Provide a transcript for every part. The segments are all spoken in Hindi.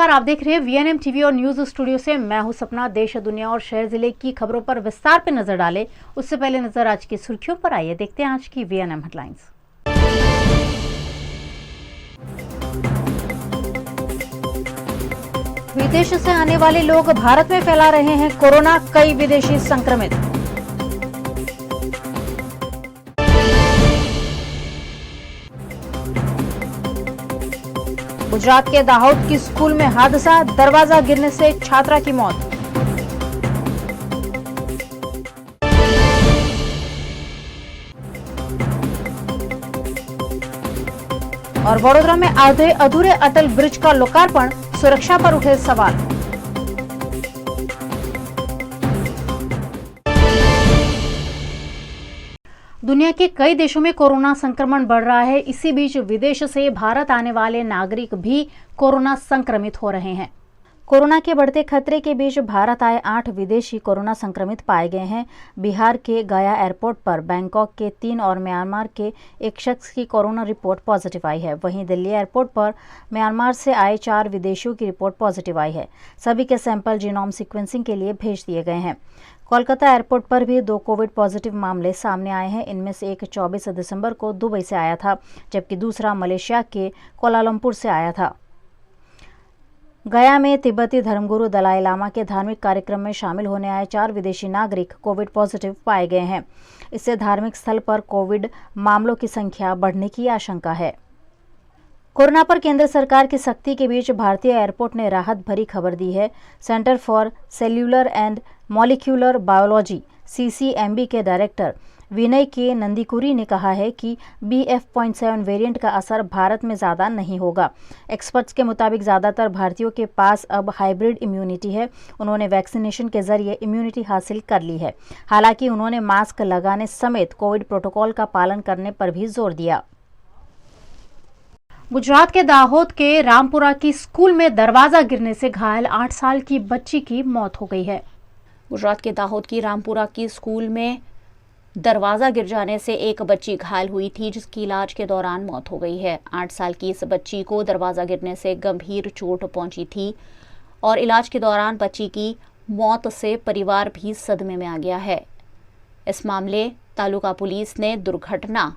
नमस्कार, आप देख रहे हैं वीएनएम टीवी और न्यूज स्टूडियो से मैं हूं सपना। देश, दुनिया और शहर जिले की खबरों पर विस्तार पे नजर डालें उससे पहले नजर आज की सुर्खियों पर। आइए देखते हैं आज की वीएनएम हेडलाइंस। विदेश से आने वाले लोग भारत में फैला रहे हैं कोरोना, कई विदेशी संक्रमित। गुजरात के दाहोद की स्कूल में हादसा, दरवाजा गिरने से छात्रा की मौत। और वडोदरा में आधे अधूरे अटल ब्रिज का लोकार्पण, सुरक्षा पर उठे सवाल। दुनिया के कई देशों में कोरोना संक्रमण बढ़ रहा है। इसी बीच विदेश से भारत आने वाले नागरिक भी कोरोना संक्रमित हो रहे हैं। कोरोना के बढ़ते खतरे के बीच भारत आए 8 विदेशी कोरोना संक्रमित पाए गए हैं। बिहार के गया एयरपोर्ट पर बैंकॉक के 3 और म्यांमार के एक शख्स की कोरोना रिपोर्ट पॉजिटिव आई है। वहीं दिल्ली एयरपोर्ट पर म्यांमार से आए 4 विदेशियों की रिपोर्ट पॉजिटिव आई है। सभी के सैंपल जीनोम सीक्वेंसिंग के लिए भेज दिए गए हैं। कोलकाता एयरपोर्ट पर भी 2 कोविड पॉजिटिव मामले सामने आए हैं। इनमें से एक 24 दिसंबर को दुबई से आया था, जबकि दूसरा मलेशिया के कोलालमपुर से आया था। गया में तिब्बती धर्मगुरु दलाई लामा के धार्मिक कार्यक्रम में शामिल होने आए 4 विदेशी नागरिक कोविड पॉजिटिव पाए गए हैं। इससे धार्मिक स्थल पर कोविड मामलों की संख्या बढ़ने की आशंका है। कोरोना पर केंद्र सरकार की सख्ती के बीच भारतीय एयरपोर्ट ने राहत भरी खबर दी है। Centre for cellular and molecular biology (CCMB) के डायरेक्टर विनय के नंदीकुरी ने कहा है कि BF.7 वेरिएंट का असर भारत में ज़्यादा नहीं होगा। एक्सपर्ट्स के मुताबिक ज़्यादातर भारतीयों के पास अब हाइब्रिड इम्यूनिटी है। उन्होंने वैक्सीनेशन के जरिए इम्यूनिटी हासिल कर ली है। हालांकि उन्होंने मास्क लगाने समेत कोविड प्रोटोकॉल का पालन करने पर भी जोर दिया। गुजरात के दाहोद के रामपुरा की स्कूल में दरवाजा गिरने से घायल 8 साल की बच्ची की मौत हो गई है। गुजरात के दाहोद की रामपुरा की स्कूल में दरवाजा गिर जाने से एक बच्ची घायल हुई थी, जिसकी इलाज के दौरान मौत हो गई है। 8 साल की इस बच्ची को दरवाजा गिरने से गंभीर चोट पहुंची थी और इलाज के दौरान बच्ची की मौत से परिवार भी सदमे में आ गया है। इस मामले तालुका पुलिस ने दुर्घटना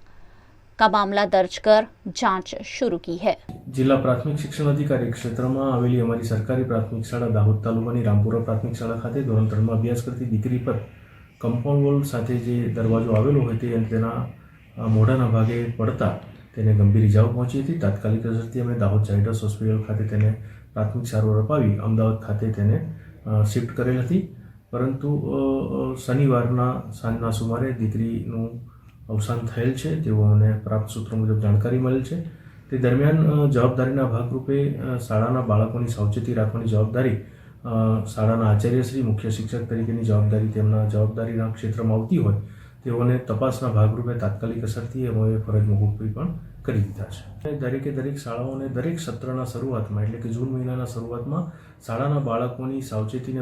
का मामला दर्ज कर जांच शुरू की है। जिला प्राथमिक शिक्षण अधिकारी क्षेत्र में आवेली अमारी सरकारी प्राथमिक शाळा दाहोद तालुकानी रामपुरा प्राथमिक शाळा खाते धोरण 3 में अभ्यास करती दीकरी पर कंपाउंड वॉल साथे जे दरवाजो आवेलो होय तेना मोढाना भागे पड़ता तेने गंभीर इजाओ पहोंची थी। तात्कालिक असरथी अमे दाहोद चाइल्ड्स होस्पिटल खाते तेने प्राथमिक सारवार अपावी अमदावाद खाते तेने शिफ्ट करेल हती। परंतु शनिवारना सांजना सुमारे दीकरीनुं अवसान थयेल छे तेओने प्राप्त सूत्रों मुजब जाणकारी मळेल छे। ते दरमियान जवाबदारीना भागरूपे शाळाना बाळकोनी सावचेती राखवानी जवाबदारी शाळाना आचार्यश्री मुख्य शिक्षक तरीकेनी जवाबदारी तेमना जवाबदारीना क्षेत्रमां आवती होय तेओने तपासना भागरूपे तात्कालिक असरथी अमोए फरज मोकूफी पण કરી દીધા છે। દરેકે દરેક શાળાઓને દરેક સત્રના શરૂઆતમાં એટલે કે જૂન મહિનાના શરૂઆતમાં શાળાના બાળકોની સાવચેતી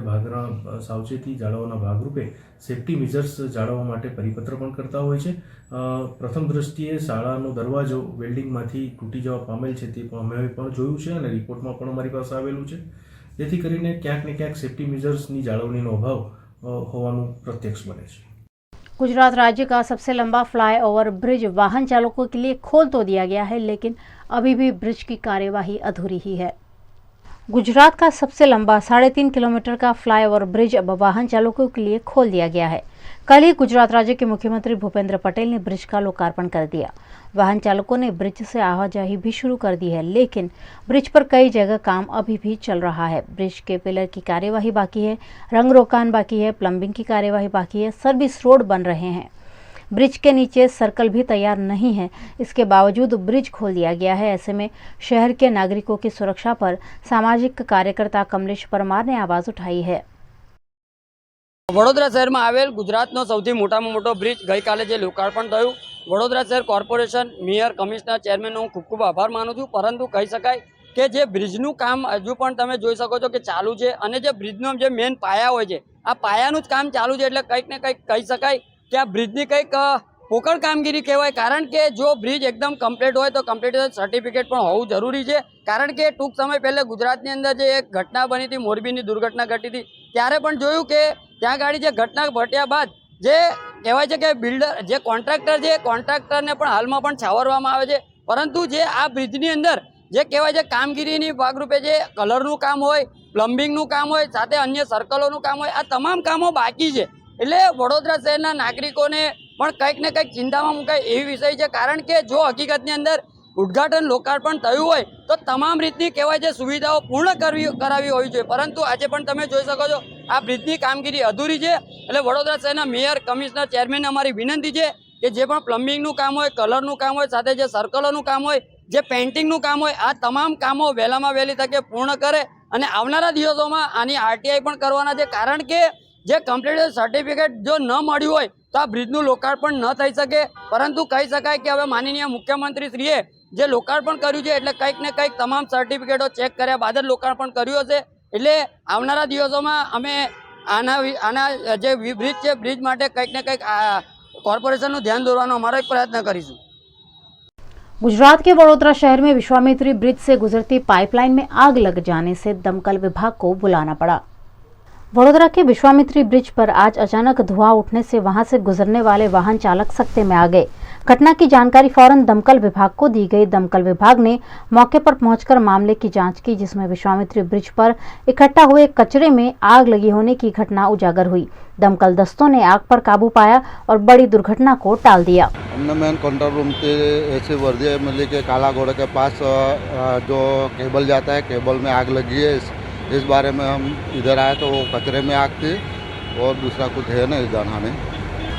જાળવવાના ભાગરૂપે સેફટી મેજર્સ જાળવવા માટે પરિપત્ર પણ કરતા હોય છે। પ્રથમ દ્રષ્ટિએ શાળાનો દરવાજો વેલ્ડિંગમાંથી તૂટી જવા પામેલ છે તે પણ અમે પણ જોયું છે અને રિપોર્ટમાં પણ અમારી પાસે આવેલું છે, જેથી કરીને ક્યાંક ને ક્યાંક સેફટી મેજર્સની જાળવણીનો અભાવ હોવાનું પ્રત્યક્ષ બને છે। गुजरात राज्य का सबसे लंबा फ्लाईओवर ब्रिज वाहन चालकों के लिए खोल तो दिया गया है, लेकिन अभी भी ब्रिज की कार्यवाही अधूरी ही है। गुजरात का सबसे लंबा 3.5 किलोमीटर का फ्लाईओवर ब्रिज अब वाहन चालकों के लिए खोल दिया गया है। कल ही गुजरात राज्य के मुख्यमंत्री भूपेंद्र पटेल ने ब्रिज का लोकार्पण कर दिया। वाहन चालकों ने ब्रिज से आवाजाही भी शुरू कर दी है, लेकिन ब्रिज पर कई जगह काम अभी भी चल रहा है। ब्रिज के पिलर की कार्यवाही बाकी है, रंग रोकान बाकी है, प्लम्बिंग की कार्यवाही बाकी है, सर्विस रोड बन रहे हैं। ब्रिज के नीचे सर्कल भी तैयार नहीं है, इसके बावजूद ब्रिज खोल दिया गया है। ऐसे में शहर के नागरिकों की सुरक्षा पर सामाजिक कार्यकर्ता कमलेश परमार ने आवाज उठाई है। वडोदरा शहर में आवेल गुजरातनो सौथी मोटामां मोटो ब्रिज गई काले जे लोकार्पण थयुं। वडोदरा शहर कॉर्पोरेशन, मेयर, कमिश्नर, चेरमेननो हूँ खूब खूब आभार मानु छुं। परंतु कही शकाय के जे ब्रिजनुं काम हजू पण तमे जोई शको छो के चालू छे अने जे ब्रिजनो जे मेन पाया होय छे आ पायानुं ज काम चालू छे, એટલે કંઈક ने કંઈક कही शकाय કે આ બ્રિજની કંઈક પોકળ કામગીરી કહેવાય, કારણ કે જો બ્રિજ એકદમ કમ્પ્લીટ હોય તો કમ્પ્લીટ સર્ટિફિકેટ પણ હોવું જરૂરી છે. કારણ કે ટૂંક સમય પહેલાં ગુજરાતની અંદર જે એક ઘટના બની હતી, મોરબીની દુર્ઘટના ઘટી હતી, ત્યારે પણ જોયું કે ત્યાં ગાડી જે ઘટના ઘટ્યા બાદ જે કહેવાય છે કે બિલ્ડર જે કોન્ટ્રાક્ટર છે, કોન્ટ્રાક્ટરને પણ હાલમાં પણ છાવરવામાં આવે છે. પરંતુ જે આ બ્રિજની અંદર જે કહેવાય છે કામગીરીની ભાગરૂપે જે કલરનું કામ હોય, પ્લમ્બિંગનું કામ હોય, સાથે અન્ય સર્કલોનું કામ હોય, આ તમામ કામો બાકી છે. એટલે વડોદરા શહેરના નાગરિકોને પણ કંઈક ને કંઈક ચિંતામાં મુકાય એવી વિષય છે. કારણ કે જો હકીકતની અંદર ઉદ્ઘાટન લોકાર્પણ થયું હોય તો તમામ રીતની કહેવાય છે સુવિધાઓ પૂર્ણ કરાવી હોવી જોઈએ, પરંતુ આજે પણ તમે જોઈ શકો છો આ બ્રિજની કામગીરી અધૂરી છે. એટલે વડોદરા શહેરના મેયર, કમિશનર, ચેરમેનને અમારી વિનંતી છે કે જે પણ પ્લમ્બિંગનું કામ હોય, કલરનું કામ હોય, સાથે જે સર્કલોનું કામ હોય, જે પેઇન્ટિંગનું કામ હોય, આ તમામ કામો વહેલામાં વહેલી તકે પૂર્ણ કરે અને આવનારા દિવસોમાં આની આરટીઆઈ પણ કરવાના છે. કારણ કે જે કમ્પ્લીટ સર્ટિફિકેટ જો ન મળ્યું હોય તો આ બ્રિજનું લોકાર્પણ ન થઈ શકે. પરંતુ કહી શકાય કે હવે માનનીય મુખ્યમંત્રીશ્રીએ જે લોકાર્પણ કર્યું છે એટલે કંઈક ને કંઈક તમામ સર્ટિફિકેટો ચેક કર્યા બાદ જ લોકાર્પણ કર્યું હશે. એટલે આવનારા દિવસોમાં અમે આના જે બ્રિજ છે, બ્રિજ માટે કંઈક ને કંઈક કોર્પોરેશનનું ધ્યાન દોરવાનો અમારો એક પ્રયત્ન કરીશું. गुजरात के वडोदरा शहर में विश्वामित्री ब्रिज से गुजरती पाइपलाइन में आग लग जाने से दमकल विभाग को बुलाना पड़ा। वडोदरा के विश्वामित्री ब्रिज पर आज अचानक धुआं उठने से वहां से गुजरने वाले वाहन चालक सकते में आ गए। घटना की जानकारी फौरन दमकल विभाग को दी गई। दमकल विभाग ने मौके पर पहुंचकर मामले की जांच की, जिसमें विश्वामित्री ब्रिज पर इकट्ठा हुए कचरे में आग लगी होने की घटना उजागर हुई। दमकल दस्तों ने आग पर काबू पाया और बड़ी दुर्घटना को टाल दिया। हमने मेन कंट्रोल रूम से ऐसी वर्दी मिली के काला घोड़े के पास जो केबल जाता है, केबल में आग लगी है। इस बारे में हम इधर आए तो वो कचरे में आग थी और दूसरा कुछ है नहीं जानहानि।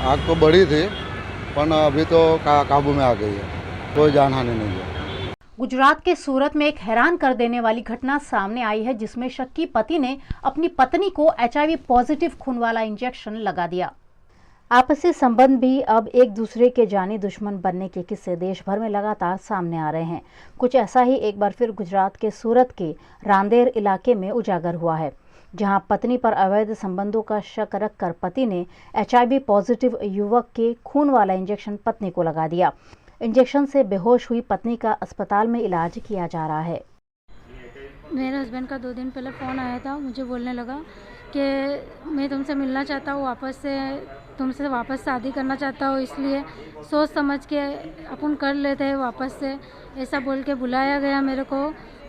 आग तो बड़ी थी पर अभी तो काबू में आ गई है, कोई जानहानि नहीं है। गुजरात के सूरत में एक हैरान कर देने वाली घटना सामने आई है, जिसमें शक्की पति ने अपनी पत्नी को HIV पॉजिटिव खून वाला इंजेक्शन लगा दिया। आपसी संबंध भी अब एक दूसरे के जानी दुश्मन बनने के किस्से देश भर में लगातार सामने आ रहे हैं। कुछ ऐसा ही एक बार फिर गुजरात के सूरत के रांदेर इलाके में उजागर हुआ है, जहां पत्नी पर अवैध संबंधों का शक रखकर पति ने HIV पॉजिटिव युवक के खून वाला इंजेक्शन पत्नी को लगा दिया। इंजेक्शन से बेहोश हुई पत्नी का अस्पताल में इलाज किया जा रहा है। मेरे हस्बैंड का 2 दिन पहले फ़ोन आया था, मुझे बोलने लगा कि मैं तुमसे मिलना चाहता हूँ, तुमसे वापस शादी करना चाहता हूँ, इसलिए सोच समझ के अपन कर लेते हैं वापस से, ऐसा बोल के बुलाया गया मेरे को।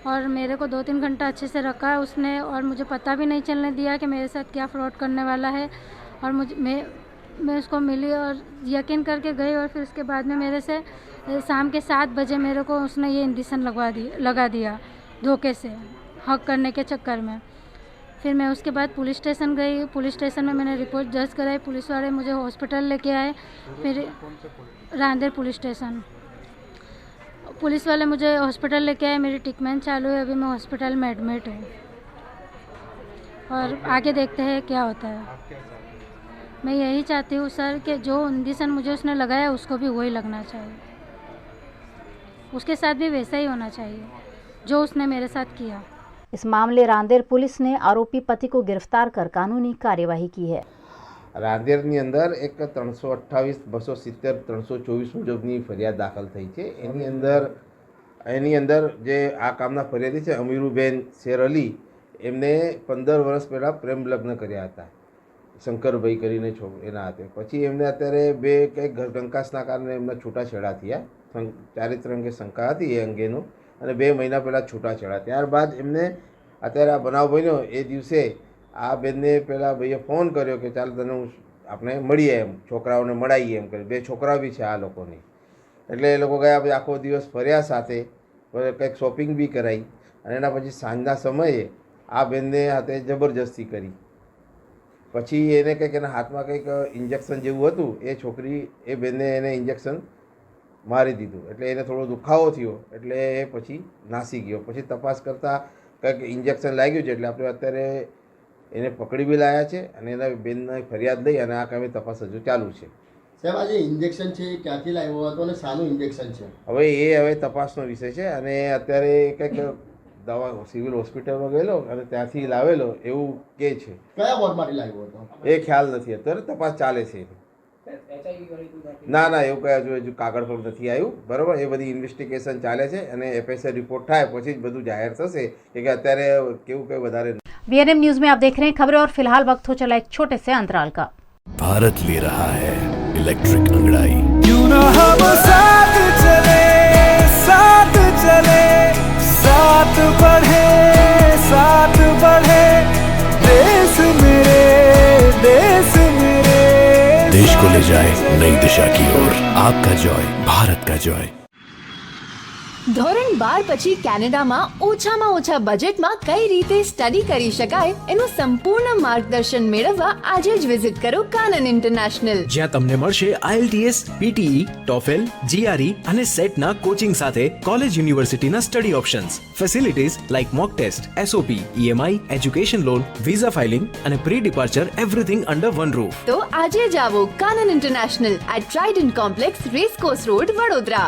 और मेरे को 2-3 घंटा अच्छे से रखा है उसने, और मुझे पता भी नहीं चलने दिया कि मेरे साथ क्या फ्रॉड करने वाला है। और मैं उसको मिली और यकीन करके गई, और फिर उसके बाद में मेरे से शाम के 7 बजे मेरे को उसने ये इंजेक्शन लगा दिया धोखे से, हक करने के चक्कर में। फिर मैं उसके बाद पुलिस स्टेशन गई। पुलिस स्टेशन में मैंने रिपोर्ट दर्ज कराई। पुलिस वाले मुझे हॉस्पिटल लेके आए, फिर रांदेर पुलिस स्टेशन। पुलिस वाले मुझे हॉस्पिटल लेके आए, मेरी ट्रीटमेंट चालू है, अभी मैं हॉस्पिटल में एडमिट हूँ और आगे देखते हैं क्या होता है। मैं यही चाहती हूँ सर कि जो इंजेक्शन मुझे उसने लगाया उसको भी वही लगना चाहिए, उसके साथ भी वैसा ही होना चाहिए जो उसने मेरे साथ किया। इस मामले रांदेर पुलिस ने आरोपी पति को गिरफ्तार कर कानूनी कार्यवाही की है। રાંદેરની અંદર એક 328, 270, 324 મુજબની ફરિયાદ દાખલ થઈ છે। એની અંદર જે આ કામના ફરિયાદી છે અમીરુબેન શેર અલી, એમને 15 વર્ષ પહેલાં પ્રેમ લગ્ન કર્યા હતા શંકરભાઈ કરીને એના હાથે। પછી એમને અત્યારે બે કંઈક ઘરકંકાસના કારણે એમના છૂટાછેડા થયા। ચારિત્ર અંગે શંકા હતી એ અંગેનું, અને 2 મહિના પહેલાં છૂટાછેડા। ત્યારબાદ એમને અત્યારે આ બનાવ બન્યો એ દિવસે આ બેનને પહેલાં ભાઈએ ફોન કર્યો કે ચાલ તને આપણે મળીએ, એમ છોકરાઓને મળાવીએ એમ કરી। 2 છોકરા બી છે આ લોકોની। એટલે એ લોકો ગયા, પછી આખો દિવસ ફર્યા સાથે, કંઈક શોપિંગ બી કરાવી, અને એના પછી સાંજના સમયે આ બેનને હાથે જબરજસ્તી કરી। પછી એને કંઈક એના હાથમાં કંઈક ઇન્જેક્શન જેવું હતું, એ છોકરી એ બેનને એને ઇન્જેક્શન મારી દીધું। એટલે એને થોડો દુખાવો થયો, એટલે એ પછી નાસી ગયો। પછી તપાસ કરતાં કંઈક ઇન્જેક્શન લાગ્યું છે, એટલે આપણે અત્યારે એને પકડી બી લાયા છે અને એના બેનની ફરિયાદ લઈ અને આ કામે તપાસ હજુ ચાલુ છે। સાહેબ, આ જે ઇન્જેક્શન છે એ ક્યાંથી લાવ્યો હતો અને શાનું ઇન્જેક્શન છે? હવે તપાસનો વિષય છે, અને અત્યારે કંઈક દવા સિવિલ હોસ્પિટલમાં ગયેલો અને ત્યાંથી લાવેલો એવું કહે છે। કયા વોર્ડમાંથી લાવ્યો હતો એ ખ્યાલ નથી, અત્યારે તપાસ ચાલે છે। ના ના એવું કઈ હજુ કાગળ પર નથી આવ્યું. બરાબર, એ બધી ઇન્વેસ્ટિગેશન ચાલે છે અને FSI રિપોર્ટ થાય પછી જ બધું જાહેર થશે કે અત્યારે કેવું કઈ વધારે. VNM न्यूज में आप देख रहे हैं खबरें और फिलहाल वक्त हो चला एक छोटे से अंतराल का। भारत ले रहा है इलेक्ट्रिक अंगड़ाई। क्यों ना हम साथ चले, साथ चले, साथ बढ़े, साथ बढ़े, देश मेरे, देश मेरे, देश को ले जाए नई दिशा की ओर। आपका जॉय, भारत का जॉय। ધોરણ 12 પછી કેનેડામાં ઓછામાં ઓછા બજેટમાં કઈ રીતે સ્ટડી કરી શકાય એનું સંપૂર્ણ માર્ગદર્શન મેળવવા આજે જ વિઝિટ કરો કાનન ઇન્ટરનેશનલ, જ્યાં તમને મળશે IELTS, PTE, TOEFL, GRE અને સેટના કોચિંગ સાથે કોલેજ યુનિવર્સિટીના study options, facilities like mock test, SOP, EMI, education loan, visa filing અને pre departure everything under one roof. તો આજે જ આવો Kanan international at Trident complex, racecourse road, Vadodara.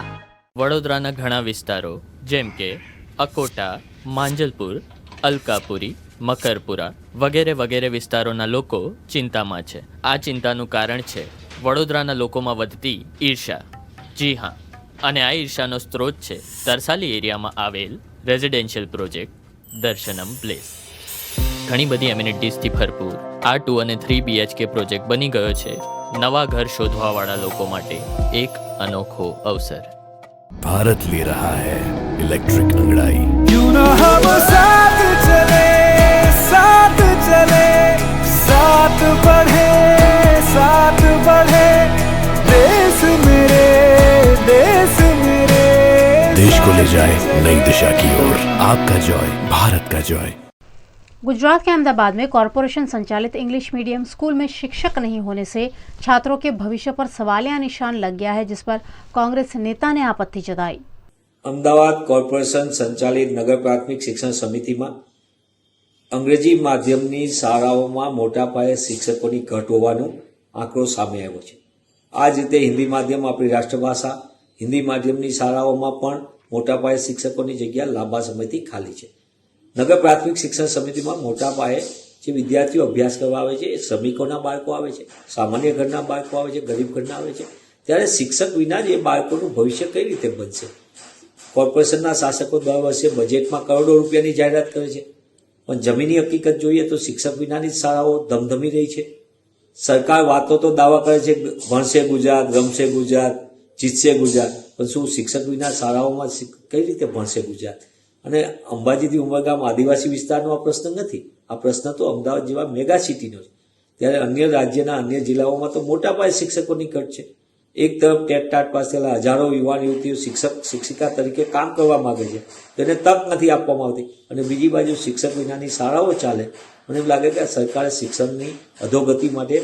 વડોદરાના ઘણા વિસ્તારો જેમ કે અકોટા, માંજલપુર, અલકાપુરી, મકરપુરા વગેરે વગેરે વિસ્તારોના લોકો ચિંતામાં છે. આ ચિંતાનું કારણ છે વડોદરાના લોકોમાં વધતી ઈર્ષા. જી હા, અને આ ઈર્ષાનો સ્ત્રોત છે તરસાલી એરિયામાં આવેલ રેઝિડેન્શિયલ પ્રોજેક્ટ દર્શનમ પ્લેસ. ઘણી બધી એમ્યુનિટીઝથી ભરપૂર આ 2 અને 3 BHK પ્રોજેક્ટ બની ગયો છે નવા ઘર શોધવાવાળા લોકો માટે એક અનોખો અવસર. भारत ले रहा है इलेक्ट्रिक अंगड़ाई। क्यों ना हम साथ चले, साथ चले, साथ बढ़े, साथ बढ़े, देश मेरे, देश मेरे, देश को ले जाए नई दिशा की ओर। आपका जॉय, भारत का जॉय। गुजरात के अहमदाबाद में कॉरपोरेशन संचालित इंग्लिश मीडियम स्कूल में शिक्षक नहीं होने से छात्रों के भविष्य पर सवालिया निशान लग गया है, जिस पर कांग्रेस नेता ने आपत्ति जताई। અમદાવાદ કોર્પોરેશન સંચાલિત નગર પ્રાથમિક શિક્ષણ સમિતિમાં અંગ્રેજી માધ્યમની શાળાઓમાં મોટા પાયે શિક્ષકોની ઘટ હોવાનો આંકડો સામે આવ્યો છે. આ જ રીતે હિન્દી માધ્યમ આપણી રાષ્ટ્રભાષા, હિન્દી માધ્યમની શાળાઓમાં પણ મોટા પાયે શિક્ષકોની જગ્યા લાંબા સમયથી ખાલી છે. નગર પ્રાથમિક શિક્ષણ સમિતિમાં મોટા પાયે જે વિદ્યાર્થીઓ અભ્યાસ કરવા આવે છે એ શ્રમિકોના બાળકો આવે છે, સામાન્ય ઘરના બાળકો આવે છે, ગરીબ ઘરના આવે છે. ત્યારે શિક્ષક વિના જ એ બાળકોનું ભવિષ્ય કઈ રીતે બનશે? કોર્પોરેશનના શાસકો દર વર્ષે બજેટમાં કરોડો રૂપિયાની જાહેરાત કરે છે, પણ જમીની હકીકત જોઈએ તો શિક્ષક વિનાની જ શાળાઓ ધમધમી રહી છે. સરકાર વાતો તો દાવા કરે છે ભણશે ગુજરાત, રમશે ગુજરાત, જીતશે ગુજરાત, પણ શું શિક્ષક વિના શાળાઓમાં કઈ રીતે ભણશે ગુજરાત? અને અંબાજીથી ઉમરગામ આદિવાસી વિસ્તારનો આ પ્રશ્ન નથી, આ પ્રશ્ન તો અમદાવાદ જેવા મેગા સિટીનો છે. ત્યારે અન્ય રાજ્યના અન્ય જિલ્લાઓમાં તો મોટા પાયે શિક્ષકોની ઘટ છે. એક તરફ ટેટ પાસ થયેલા હજારો યુવાન યુવતીઓ શિક્ષક શિક્ષિકા તરીકે કામ કરવા માંગે છે, તેને તક નથી આપવામાં આવતી, અને બીજી બાજુ શિક્ષક વિનાની શાળાઓ ચાલે. મને એમ લાગે કે સરકારે શિક્ષણની અધોગતિ માટે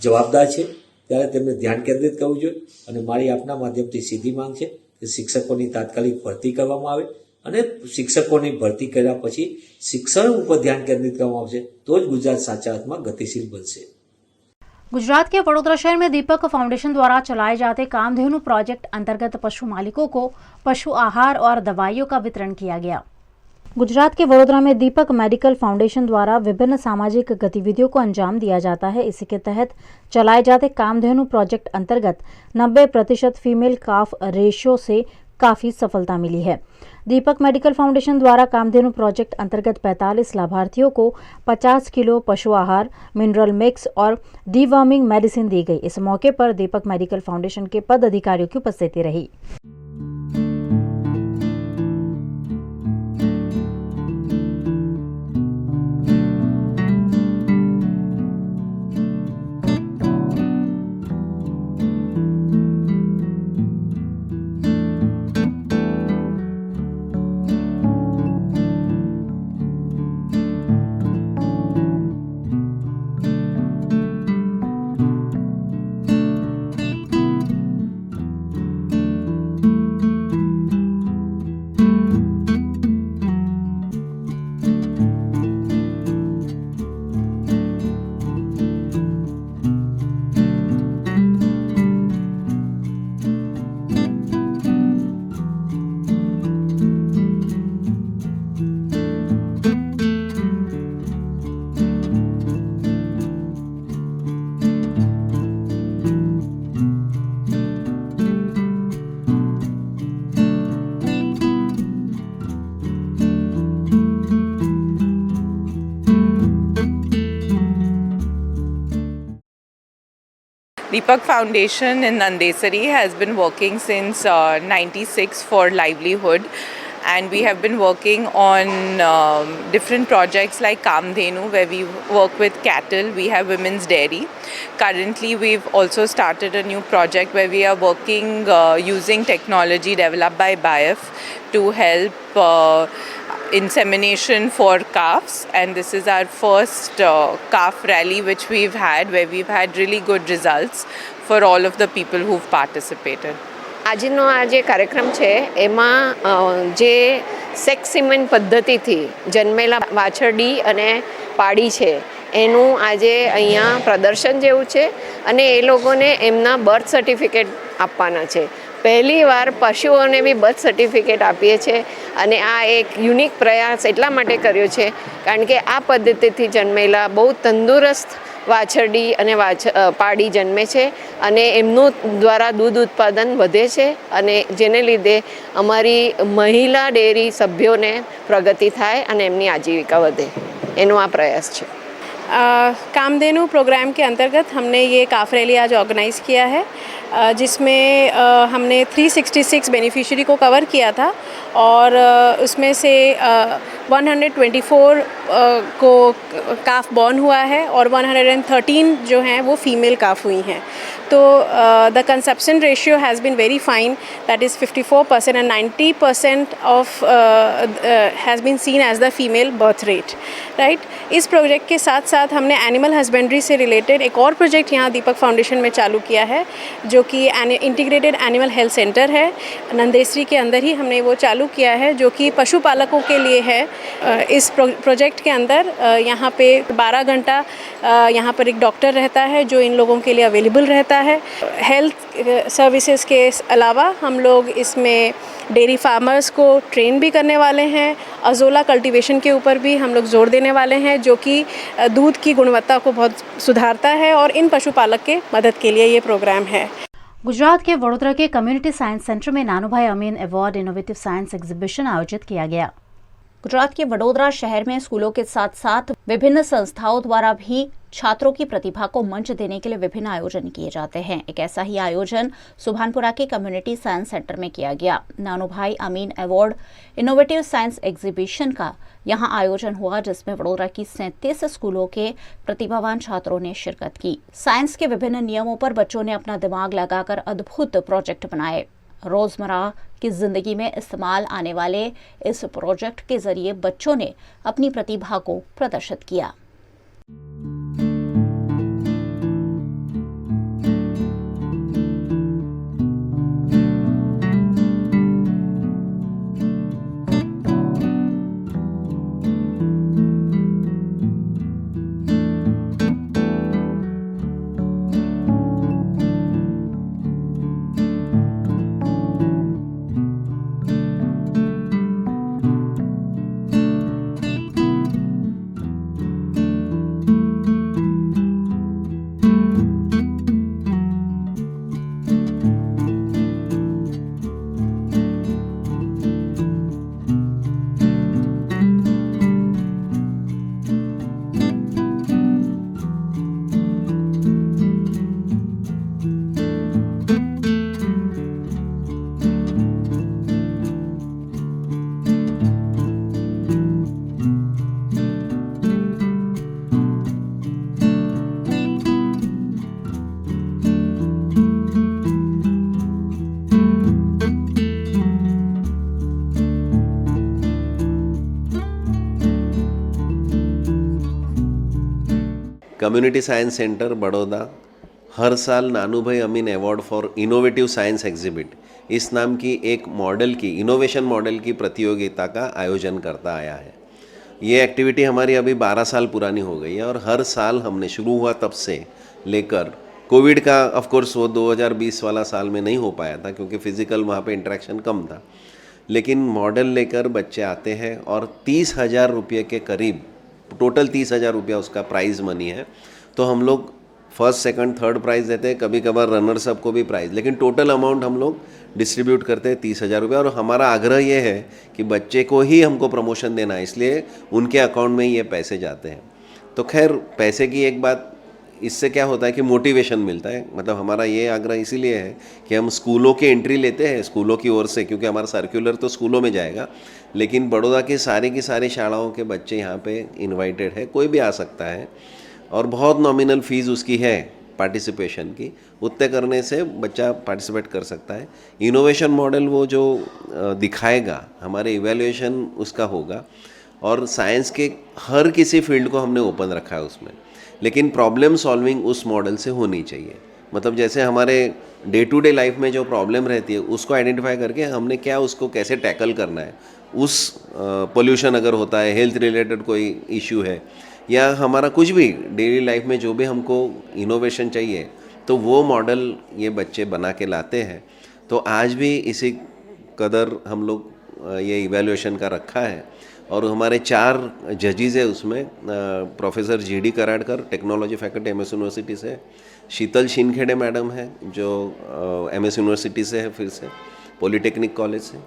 જવાબદાર છે, ત્યારે તેમને ધ્યાન કેન્દ્રિત કરવું જોઈએ. અને મારી આપના માધ્યમથી સીધી માંગ છે કે શિક્ષકોની તાત્કાલિક ભરતી કરવામાં આવે, અને શિક્ષકોની ભરતી કર્યા પછી શિક્ષણ ઉપર ધ્યાન કેન્દ્રિત કરવામાં આવશે તો જ ગુજરાત સાચા અર્થમાં गतिशील બનશે. गुजरात के वडोदरा शहर में दीपक फाउंडेशन द्वारा चलाए जाते कामधेनु प्रोजेक्ट अंतर्गत पशु मालिकों को पशु आहार और दवाइयों का वितरण किया गया। गुजरात के वडोदरा में दीपक मेडिकल फाउंडेशन द्वारा विभिन्न सामाजिक गतिविधियों को अंजाम दिया जाता है। इसी के तहत चलाए जाते कामधेनु प्रोजेक्ट अंतर्गत 90% फीमेल काफ रेशियो से काफ़ी सफलता मिली है। दीपक मेडिकल फाउंडेशन द्वारा कामधेनु प्रोजेक्ट अंतर्गत 45 लाभार्थियों को 50 किलो पशु आहार, मिनरल मिक्स और डीवर्मिंग मेडिसिन दी गई। इस मौके पर दीपक मेडिकल फाउंडेशन के पद अधिकारियों की उपस्थिति रही। Deepak Foundation in Nandesari has been working since 96 for livelihood, and we have been working on different projects like Kamdhenu, where we work with cattle. We have women's dairy. Currently we've also started a new project where we are working using technology developed by BIF to help insemination for calves, and this is our first calf rally which we've had, where we've had really good results for all of the people who've participated. આજનો આ જે કાર્યક્રમ છે એમાં જે સેક્સ સિમેન પદ્ધતિથી જન્મેલા વાછરડી અને પાડી છે એનું આજે અહીંયા પ્રદર્શન જેવું છે અને એ લોકોને એમના બર્થ સર્ટિફિકેટ આપવાના છે. પહેલી વાર પશુઓને બી બર્થ સર્ટિફિકેટ આપીએ છીએ અને આ એક યુનિક પ્રયાસ એટલા માટે કર્યો છે કારણ કે આ પદ્ધતિથી જન્મેલા બહુ તંદુરસ્ત વાછરડી અને પાડી જન્મે છે અને એમનું દ્વારા દૂધ ઉત્પાદન વધે છે અને જેને લીધે અમારી મહિલા ડેરી સભ્યોને પ્રગતિ થાય અને એમની આજીવિકા વધે, એનો આ પ્રયાસ છે. कामधेनु प्रोग्राम के अंतर्गत हमने ये काफ रैली आज ऑर्गेनाइज़ किया है, जिसमें हमने 366 बेनिफिशियरी को कवर किया था और उसमें से 124 को काफ बॉर्न हुआ है और 113 जो हैं वो फीमेल काफ हुई हैं. तो the conception ratio has been very fine, that is 54% and 90% of has been seen as the female birth rate. Right, इस प्रोजेक्ट के साथ साथ हमने एनिमल हस्बेंड्री से रिलेटेड एक और प्रोजेक्ट यहाँ दीपक फाउंडेशन में चालू किया है, जो कि इंटीग्रेटेड एनिमल हेल्थ सेंटर है नंदेसरी के अंदर ही हमने वो चालू किया है, जो कि पशुपालकों के लिए है. इस प्रोजेक्ट के अंदर यहाँ पे 12 घंटा यहाँ पर एक डॉक्टर रहता है जो इन लोगों के लिए अवेलेबल रहता है. हेल्थ सर्विसेज के अलावा हम लोग इसमें डेयरी फार्मर्स को ट्रेन भी करने वाले हैं. अजोला कल्टीवेशन के ऊपर भी हम लोग जोर देने वाले हैं, जो कि दूध की गुणवत्ता को बहुत सुधारता है और इन पशुपालक के मदद के लिए ये प्रोग्राम है. गुजरात के वडोदरा के कम्युनिटी साइंस सेंटर में Nanubhai Amin award innovative science exhibition आयोजित किया गया. गुजरात के वडोदरा शहर में स्कूलों के साथ साथ विभिन्न संस्थाओं द्वारा भी छात्रों की प्रतिभा को मंच देने के लिए विभिन्न आयोजन किए जाते हैं. एक ऐसा ही आयोजन सुभानपुरा के कम्युनिटी साइंस सेंटर में किया गया. Nanubhai Amin award innovative science exhibition का यहां आयोजन हुआ, जिसमें वडोदरा की 37 स्कूलों के प्रतिभावान छात्रों ने शिरकत की. साइंस के विभिन्न नियमों पर बच्चों ने अपना दिमाग लगाकर अद्भुत प्रोजेक्ट बनाए. रोजमर्रा की जिंदगी में इस्तेमाल आने वाले इस प्रोजेक्ट के जरिए बच्चों ने अपनी प्रतिभा को प्रदर्शित किया. कम्युनिटी साइंस सेंटर बड़ौदा हर साल Nanubhai Amin award for innovative science exhibit इस नाम की एक मॉडल की इनोवेशन मॉडल की प्रतियोगिता का आयोजन करता आया है. ये एक्टिविटी हमारी अभी 12 साल पुरानी हो गई है और हर साल हमने शुरू हुआ तब से लेकर कोविड का ऑफ कोर्स वो 2020 वाला साल में नहीं हो पाया था क्योंकि फ़िज़िकल वहाँ पे इंटरेक्शन कम था, लेकिन मॉडल लेकर बच्चे आते हैं और 30,000 रुपये के करीब टोटल 30,000 रुपया उसका प्राइज़ मनी है. तो हम लोग फर्स्ट सेकंड थर्ड प्राइज़ देते हैं, कभी कभार रनर्स अप को भी प्राइज़, लेकिन टोटल अमाउंट हम लोग डिस्ट्रीब्यूट करते हैं 30,000 रुपया. और हमारा आग्रह ये है कि बच्चे को ही हमको प्रमोशन देना है, इसलिए उनके अकाउंट में ही ये पैसे जाते हैं. तो खैर पैसे की एक बात इससे क्या होता है कि मोटिवेशन मिलता है। मतलब हमारा ये आग्रह इसीलिए है कि हम स्कूलों की एंट्री लेते हैं स्कूलों की ओर से, क्योंकि हमारा सर्कुलर तो स्कूलों में जाएगा, लेकिन बड़ौदा की सारी शालाओं के बच्चे यहाँ पे इनवाइटेड है, कोई भी आ सकता है और बहुत नॉमिनल फ़ीस उसकी है पार्टिसिपेशन की, उतने करने से बच्चा पार्टिसिपेट कर सकता है। इनोवेशन मॉडल वो जो दिखाएगा, हमारे इवैल्यूएशन उसका होगा और साइंस के हर किसी फील्ड को हमने ओपन रखा है उसमें, लेकिन प्रॉब्लम सॉल्विंग उस मॉडल से होनी चाहिए। मतलब जैसे हमारे डे टू डे लाइफ में जो प्रॉब्लम रहती है उसको आइडेंटिफाई करके हमने क्या उसको कैसे टैकल करना है, उस पोल्यूशन अगर होता है, हेल्थ रिलेटेड कोई इश्यू है, या हमारा कुछ भी डेली लाइफ में जो भी हमको इनोवेशन चाहिए, तो वो मॉडल ये बच्चे बना के लाते हैं। तो आज भी इसी कदर हम लोग ये इवैल्यूएशन का रखा है और हमारे 4 जजेस है उसमें, professor G D. Karadkar technology faculty MS university से, शीतल शिनखेड़े मैडम है जो MS यूनिवर्सिटी से है, फिर से पॉलिटेक्निक कॉलेज से,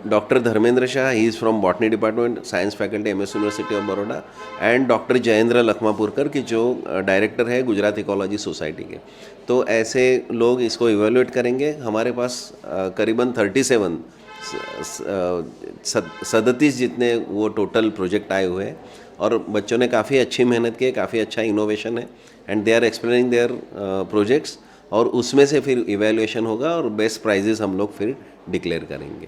doctor Dharmendra Shah, he is from botany department science faculty MS university of Baroda, and doctor Jayendra Lakhmapurkar की जो डायरेक्टर है गुजरात इकोलॉजी सोसाइटी के। तो ऐसे लोग इसको इवेल्युएट करेंगे। हमारे पास करीबन 37 जितने वो टोटल प्रोजेक्ट आए हुए हैं और बच्चों ने काफ़ी अच्छी मेहनत की है, काफ़ी अच्छा इनोवेशन है, and they are explaining their projects, और उसमें से फिर इवैल्यूएशन होगा और बेस्ट प्राइजेस हम लोग फिर डिक्लेयर करेंगे।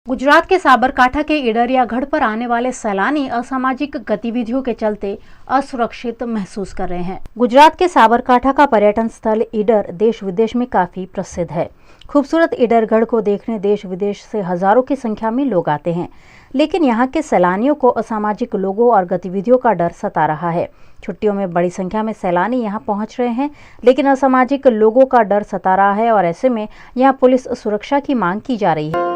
गुजरात के साबरकांठा के ईडरियागढ़ पर आने वाले सैलानी असामाजिक गतिविधियों के चलते असुरक्षित महसूस कर रहे हैं। गुजरात के साबरकांठा का पर्यटन स्थल ईडर देश विदेश में काफी प्रसिद्ध है। खूबसूरत ईडरगढ़ को देखने देश विदेश से हजारों की संख्या में लोग आते हैं, लेकिन यहाँ के सैलानियों को असामाजिक लोगों और गतिविधियों का डर सता रहा है। छुट्टियों में बड़ी संख्या में सैलानी यहाँ पहुँच रहे हैं, लेकिन असामाजिक लोगों का डर सता रहा है और ऐसे में यहाँ पुलिस सुरक्षा की मांग की जा रही है।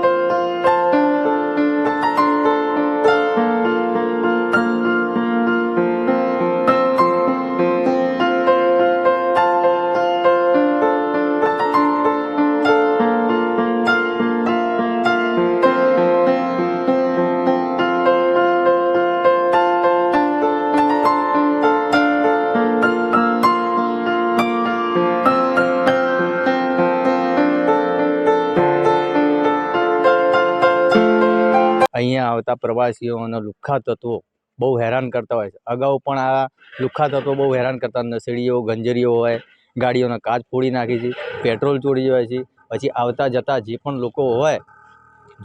અહીંયા આવતા પ્રવાસીઓ અને લુખ્ખા તત્વો બહુ હેરાન કરતા હોય છે। અગાઉ પણ આ લુખ્ખા તત્વો બહુ હેરાન કરતા, નશેડીઓ ગંજરીઓ હોય, ગાડીઓના કાચ ફોડી નાખી છે, પેટ્રોલ ચોરી જાય છે। પછી આવતા જતા જે પણ લોકો હોય,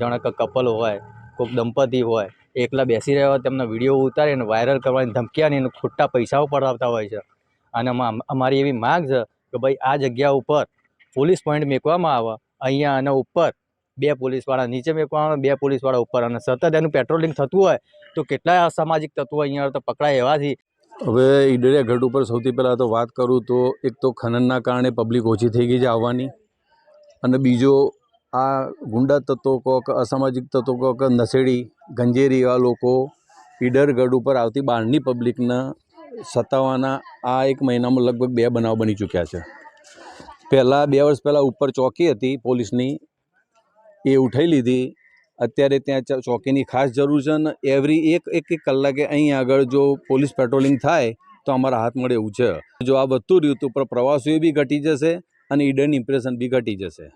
જાણે કે કપલ હોય, કોઈક દંપતી હોય, એકલા બેસી રહ્યા હોય, તેમના વિડીયો ઉતારીને વાયરલ કરવાની ધમકીઓને ખોટા પૈસાઓ પડાવતા હોય છે। અને અમારી એવી માંગ છે કે ભાઈ આ જગ્યા ઉપર પોલીસ પોઈન્ટ મૂકવામાં આવે, અહીંયા અને ઉપર 2 પોલીસવાળા નીચે મૂકવામાં, 2 પોલીસવાળા ઉપર, અને સતત એનું પેટ્રોલિંગ થતું હોય તો કેટલાય અસામાજિક તત્વો અહીંયા તો પકડાય એવા છે। હવે ઈડરિયાગઢ ઉપર સૌથી પહેલાં તો વાત કરું તો એક તો ખનનના કારણે પબ્લિક ઓછી થઈ ગઈ છે આવવાની, અને બીજો આ ગુંડા તત્વો કહો કે અસામાજિક તત્વો કહો કે નશેડી ગંજેરી એવા લોકો ઈડરગઢ ઉપર આવતી બહારની પબ્લિકને સતાવવાના આ 1 મહિનામાં લગભગ 2 બનાવ બની ચૂક્યા છે। પહેલાં 2 વર્ષ પહેલાં ઉપર ચોકી હતી પોલીસની, એ ઉઠાઈ લીધી। અત્યારે ત્યાં ચોકીની ખાસ જરૂર છે ને એવરી એક કલાકે અહીં આગળ જો પોલીસ પેટ્રોલિંગ થાય તો અમારા હાથ મળે એવું છે। જો આ વધતું રહ્યું તો પ્રવાસીઓ બી ઘટી જશે અને ઈડરની ઇમ્પ્રેશન બી ઘટી જશે।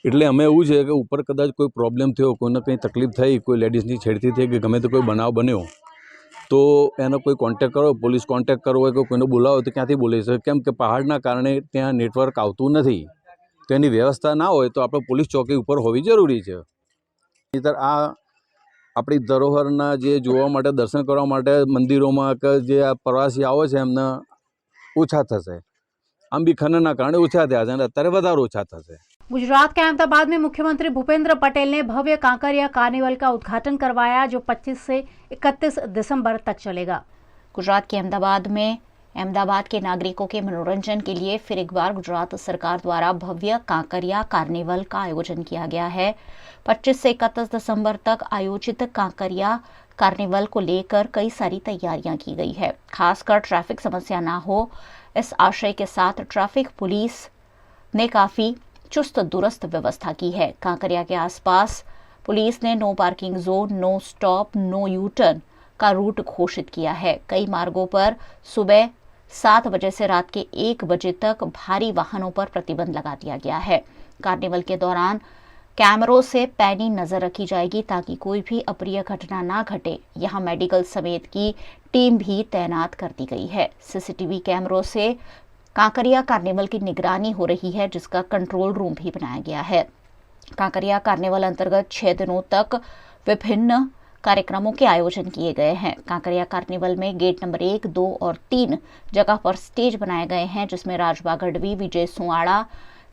એટલે અમે એવું છે કે ઉપર કદાચ કોઈ પ્રોબ્લેમ થયો, કોઈને કંઈ તકલીફ થઈ, કોઈ લેડીઝની છેડતી થઈ કે ગમે તે કોઈ બનાવ બન્યો તો એનો કોઈ કોન્ટેક્ટ કરો, પોલીસ કોન્ટેક્ટ કરવો હોય કે કોઈને બોલાવો તો ક્યાંથી બોલાવી શકે? કેમ કે પહાડના કારણે ત્યાં નેટવર્ક આવતું નથી, તો એની વ્યવસ્થા ના હોય તો આપણે પોલીસ ચોકી ઉપર હોવી જરૂરી છે। નહીંતર આ આપણી ધરોહરના જે જોવા માટે, દર્શન કરવા માટે મંદિરોમાં કે જે આ પ્રવાસી આવે છે એમને ઓછા થશે। આમ બી ખનનના કારણે ઓછા થયા છે અને અત્યારે વધારે ઓછા થશે। गुजरात के अहमदाबाद में मुख्यमंत्री भूपेंद्र पटेल ने भव्य कांकरिया कार्निवल का उद्घाटन करवाया, जो 25 से 31 दिसंबर तक चलेगा। गुजरात के अहमदाबाद के नागरिकों के मनोरंजन के लिए फिर एक बार गुजरात सरकार द्वारा भव्य कांकरिया कार्निवल का आयोजन किया गया है। 25 से 31 दिसंबर तक आयोजित कांकरिया कार्निवल को लेकर कई सारी तैयारियां की गई है। खासकर ट्रैफिक समस्या ना हो, इस आशय के साथ ट्रैफिक पुलिस ने काफी चुस्त दुरुस्त व्यवस्था की है। कांकरिया के आसपास पुलिस ने no parking zone, no stop, no U turn का रूट घोषित किया है। कई मार्गों पर सुबह 7 बजे से रात के 1 बजे तक भारी वाहनों पर प्रतिबंध लगा दिया गया है। कार्निवल के दौरान कैमरों से पैनी नजर रखी जाएगी ताकि कोई भी अप्रिय घटना ना घटे। यहाँ मेडिकल समेत की टीम भी तैनात कर दी गई है। सीसीटीवी कैमरों से कांकरिया कार्निवल की निगरानी हो रही है, जिसका कंट्रोल रूम भी बनाया गया है। कांकरिया कार्निवल अंतर्गत 6 दिनों तक विभिन्न कार्यक्रमों के आयोजन किए गए हैं। कांकरिया कार्निवल में गेट नंबर 1, 2 और 3 जगह पर स्टेज बनाए गए हैं, जिसमें राजबा गढ़वी, विजय सुआड़ा,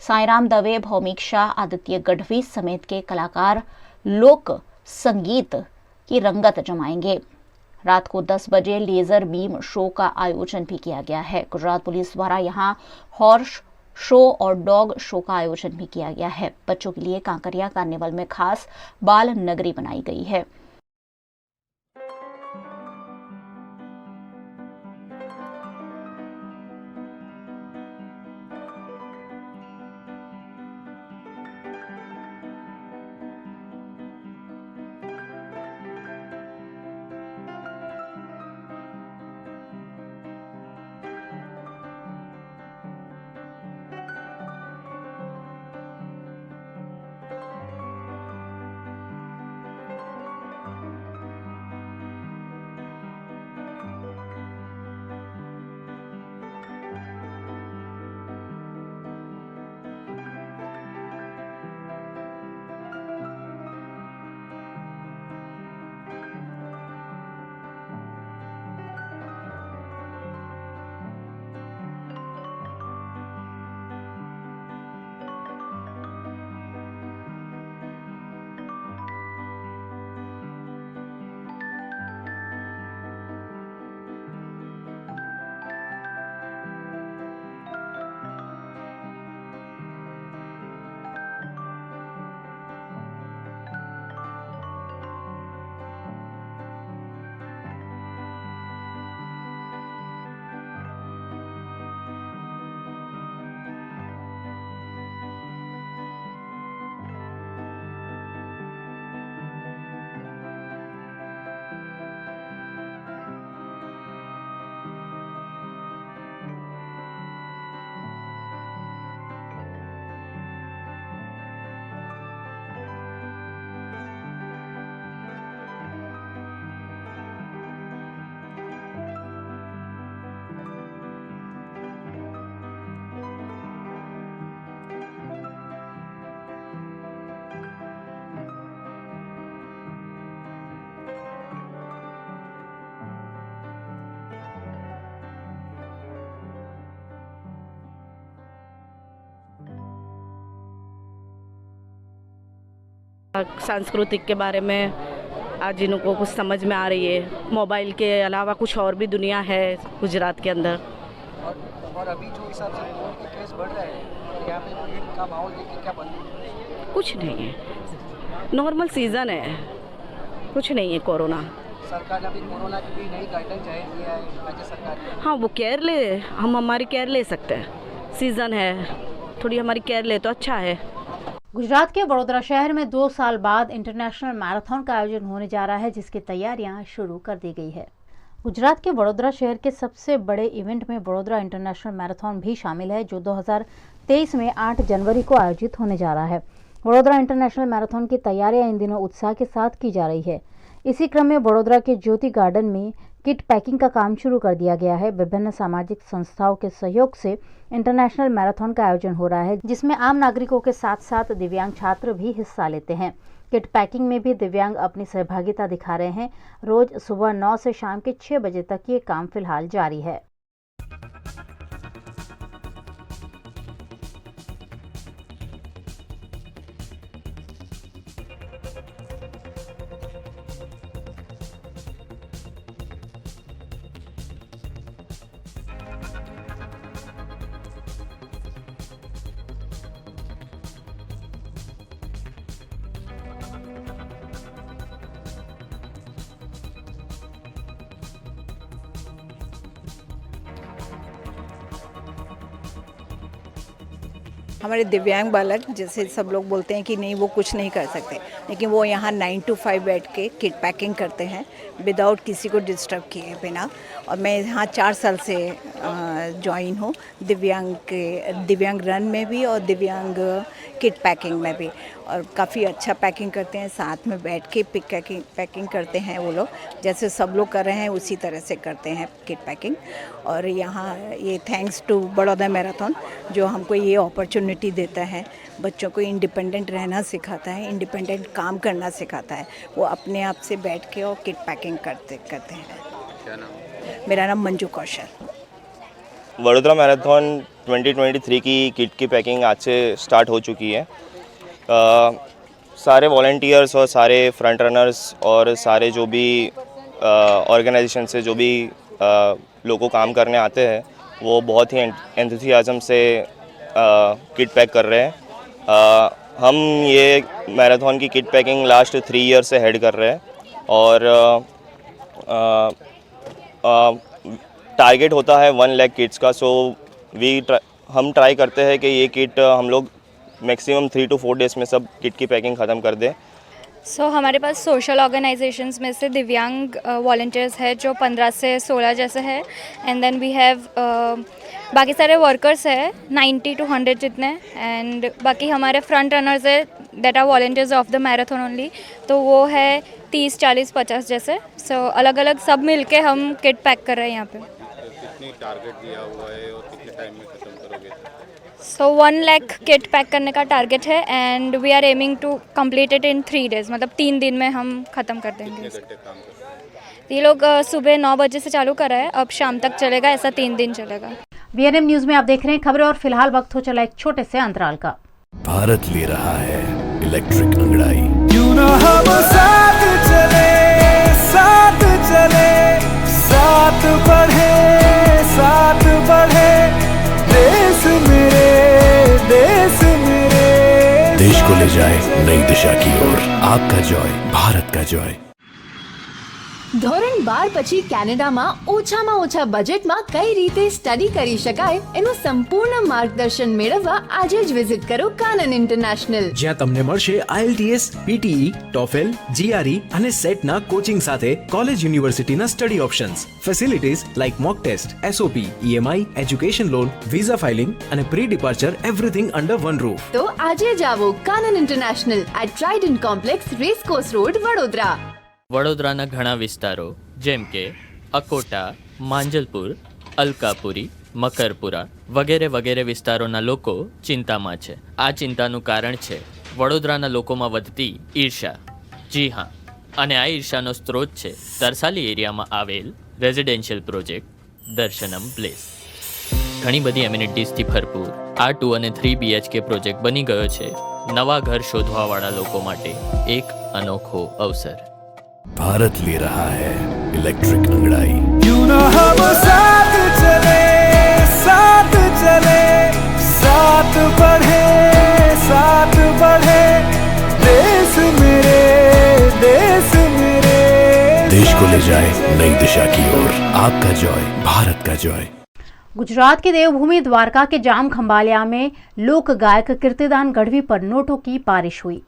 साईराम दवे, भौमिक शाह, आदित्य गढ़वी समेत के कलाकार लोक संगीत की रंगत जमाएंगे। रात को 10 बजे लेजर बीम शो का आयोजन भी किया गया है। गुजरात पुलिस द्वारा यहां हॉर्स शो और डॉग शो का आयोजन भी किया गया है। बच्चों के लिए कांकरिया कार्निवल में खास बाल नगरी बनाई गई है। सांस्कृतिक के बारे में आज इनको कुछ समझ में आ रही है। मोबाइल के अलावा कुछ और भी दुनिया है गुजरात के अंदर। और अभी जो हिसाब से कोरोना के केस बढ़ रहे हैं, यहाँ पे भीड़ का माहौल देख के क्या बनता है? कुछ नहीं है, नॉर्मल सीज़न है, कुछ नहीं है कोरोना। सरकार ने अभी कोरोना की भी नई गाइडलाइन जारी किया है राज्य सरकार ने। हाँ, वो केयर ले, हम हमारी केयर ले सकते हैं। सीज़न है, थोड़ी हमारी केयर ले तो अच्छा है। गुजरात के बड़ोदरा शहर में 2 साल बाद इंटरनेशनल मैराथन का आयोजन होने जा रहा है, जिसकी तैयारियां शुरू कर दी गई है। गुजरात के बड़ोदरा शहर के सबसे बड़े इवेंट में बड़ोदरा इंटरनेशनल मैराथन भी शामिल है, जो 2023 में 8 जनवरी को आयोजित होने जा रहा है। बड़ोदरा इंटरनेशनल मैराथन की तैयारियां इन दिनों उत्साह के साथ की जा रही है। इसी क्रम में बड़ोदरा के ज्योति गार्डन में किट पैकिंग का काम शुरू कर दिया गया है। विभिन्न सामाजिक संस्थाओं के सहयोग से इंटरनेशनल मैराथन का आयोजन हो रहा है, जिसमें आम नागरिकों के साथ साथ दिव्यांग छात्र भी हिस्सा लेते हैं। किट पैकिंग में भी दिव्यांग अपनी सहभागिता दिखा रहे हैं। रोज सुबह 9 से शाम के 6 बजे तक ये काम फिलहाल जारी है। हमारे दिव्यांग बालक, जैसे सब लोग बोलते हैं कि नहीं वो कुछ नहीं कर सकते, लेकिन वो यहाँ 9 to 5 बैठ के किट पैकिंग करते हैं विदाउट किसी को डिस्टर्ब किए बिना। और मैं यहाँ 4 साल से ज्वाइन हूँ, दिव्यांग रन में भी और दिव्यांग किट पैकिंग में भी, और काफ़ी अच्छा पैकिंग करते हैं। साथ में बैठ के पैकिंग करते हैं वो लोग, जैसे सब लोग कर रहे हैं उसी तरह से करते हैं किट पैकिंग। और यहाँ ये थैंक्स टू बड़ौदा मैराथन जो हमको ये अपॉर्चुनिटी देता है, बच्चों को इंडिपेंडेंट रहना सिखाता है, इंडिपेंडेंट काम करना सिखाता है। वो अपने आप से बैठ के और किट पैकिंग करते हैं। क्या नाम? मेरा नाम मंजू कौशल। वडोदरा मैराथन 2023 की किट की पैकिंग आज से स्टार्ट हो चुकी है। सारे वॉलंटियर्स और सारे फ्रंट रनर्स और सारे जो भी ऑर्गेनाइजेशन से जो भी लोगों काम करने आते हैं वो बहुत ही एंथुसियाज्म से किट पैक कर रहे हैं। हम ये मैराथन की किट पैकिंग लास्ट 3 ईयर से हेड कर रहे हैं और टारगेट होता है 1 लाख किट्स का। सो हम ट्राई करते हैं कि ये किट हम लोग मैक्सिमम 3 to 4 डेज़ में सब किट की पैकिंग ख़त्म कर दें। हमारे पास सोशल ऑर्गेनाइजेशंस में से दिव्यांग वॉलंटियर्स है जो 15 से 16 जैसे है, एंड देन वी हैव बाकी सारे वर्कर्स है 90 to 100 जितने, एंड बाकी हमारे फ्रंट रनर्स है that are volunteers of the marathon only, तो वो है 30, 40, 50 जैसे। अलग अलग सब मिलके हम किट पैक कर रहे हैं यहाँ पे। कितनी टारगेट दिया हुआ है और कितने टाइम में ख़त्म करोगे? 1 लाख किट पैक करने का टारगेट है and we are aiming to complete it in 3 days, मतलब 3 दिन में हम ख़त्म कर देंगे। ये लोग सुबह 9 बजे से चालू कर रहे हैं, अब शाम तक चलेगा, ऐसा 3 दिन चलेगा। VNM न्यूज में आप देख रहे हैं खबरें और फिलहाल वक्त हो चला एक छोटे से अंतराल का। भारत ले रहा है इलेक्ट्रिक अंगड़ाई। क्यों ना हम साथ चले, साथ चले, साथ बढ़े, साथ बढ़े, देश मेरे, देश मेरे। देश को ले जाए नई दिशा की ओर। आपका जॉय, भारत का जॉय। ધોરણ 12 પછી કેનેડામાં ઓછામાં ઓછા બજેટમાં કઈ રીતે સ્ટડી કરી શકાય એનું સંપૂર્ણ માર્ગદર્શન મેળવવા આજે જ વિઝિટ કરો કાનન ઇન્ટરનેશનલ, જ્યાં તમને મળશે IELTS, PTE, TOEFL, GRE અને સેટના કોચિંગ સાથે કોલેજ યુનિવર્સિટીના study options, facilities like mock test, SOP, EMI, education loan, visa filing અને pre departure everything under one roof. તો આજે જ આવો Kanan international at Trident complex, racecourse road, Vadodara. વડોદરાના ઘણા વિસ્તારો જેમ કે અકોટા, માંજલપુર, અલકાપુરી, મકરપુરા વગેરે વગેરે વિસ્તારોના લોકો ચિંતામાં છે। આ ચિંતાનું કારણ છે વડોદરાના લોકોમાં વધતી ઈર્ષા। જી હા, અને આ ઈર્ષાનો સ્ત્રોત છે તરસાલી એરિયામાં આવેલ રેઝિડેન્શિયલ પ્રોજેક્ટ દર્શનમ પ્લેસ। ઘણી બધી એમ્યુનિટીઝથી ભરપૂર આ 2 અને 3 BHK પ્રોજેક્ટ બની ગયો છે નવા ઘર શોધવાવાળા લોકો માટે એક અનોખો અવસર। भारत ले रहा है इलेक्ट्रिक अंगड़ाई। क्यों ना हम साथ चले, साथ चले, साथ बढ़े, साथ बढ़े, देश मेरे, देश मेरे। देश को ले जाए नई दिशा की ओर। आपका जॉय, भारत का जॉय। गुजरात की देवभूमि द्वारका के जाम खंभालिया में लोक गायक कीर्तिदान गढ़वी पर नोटों की बारिश हुई।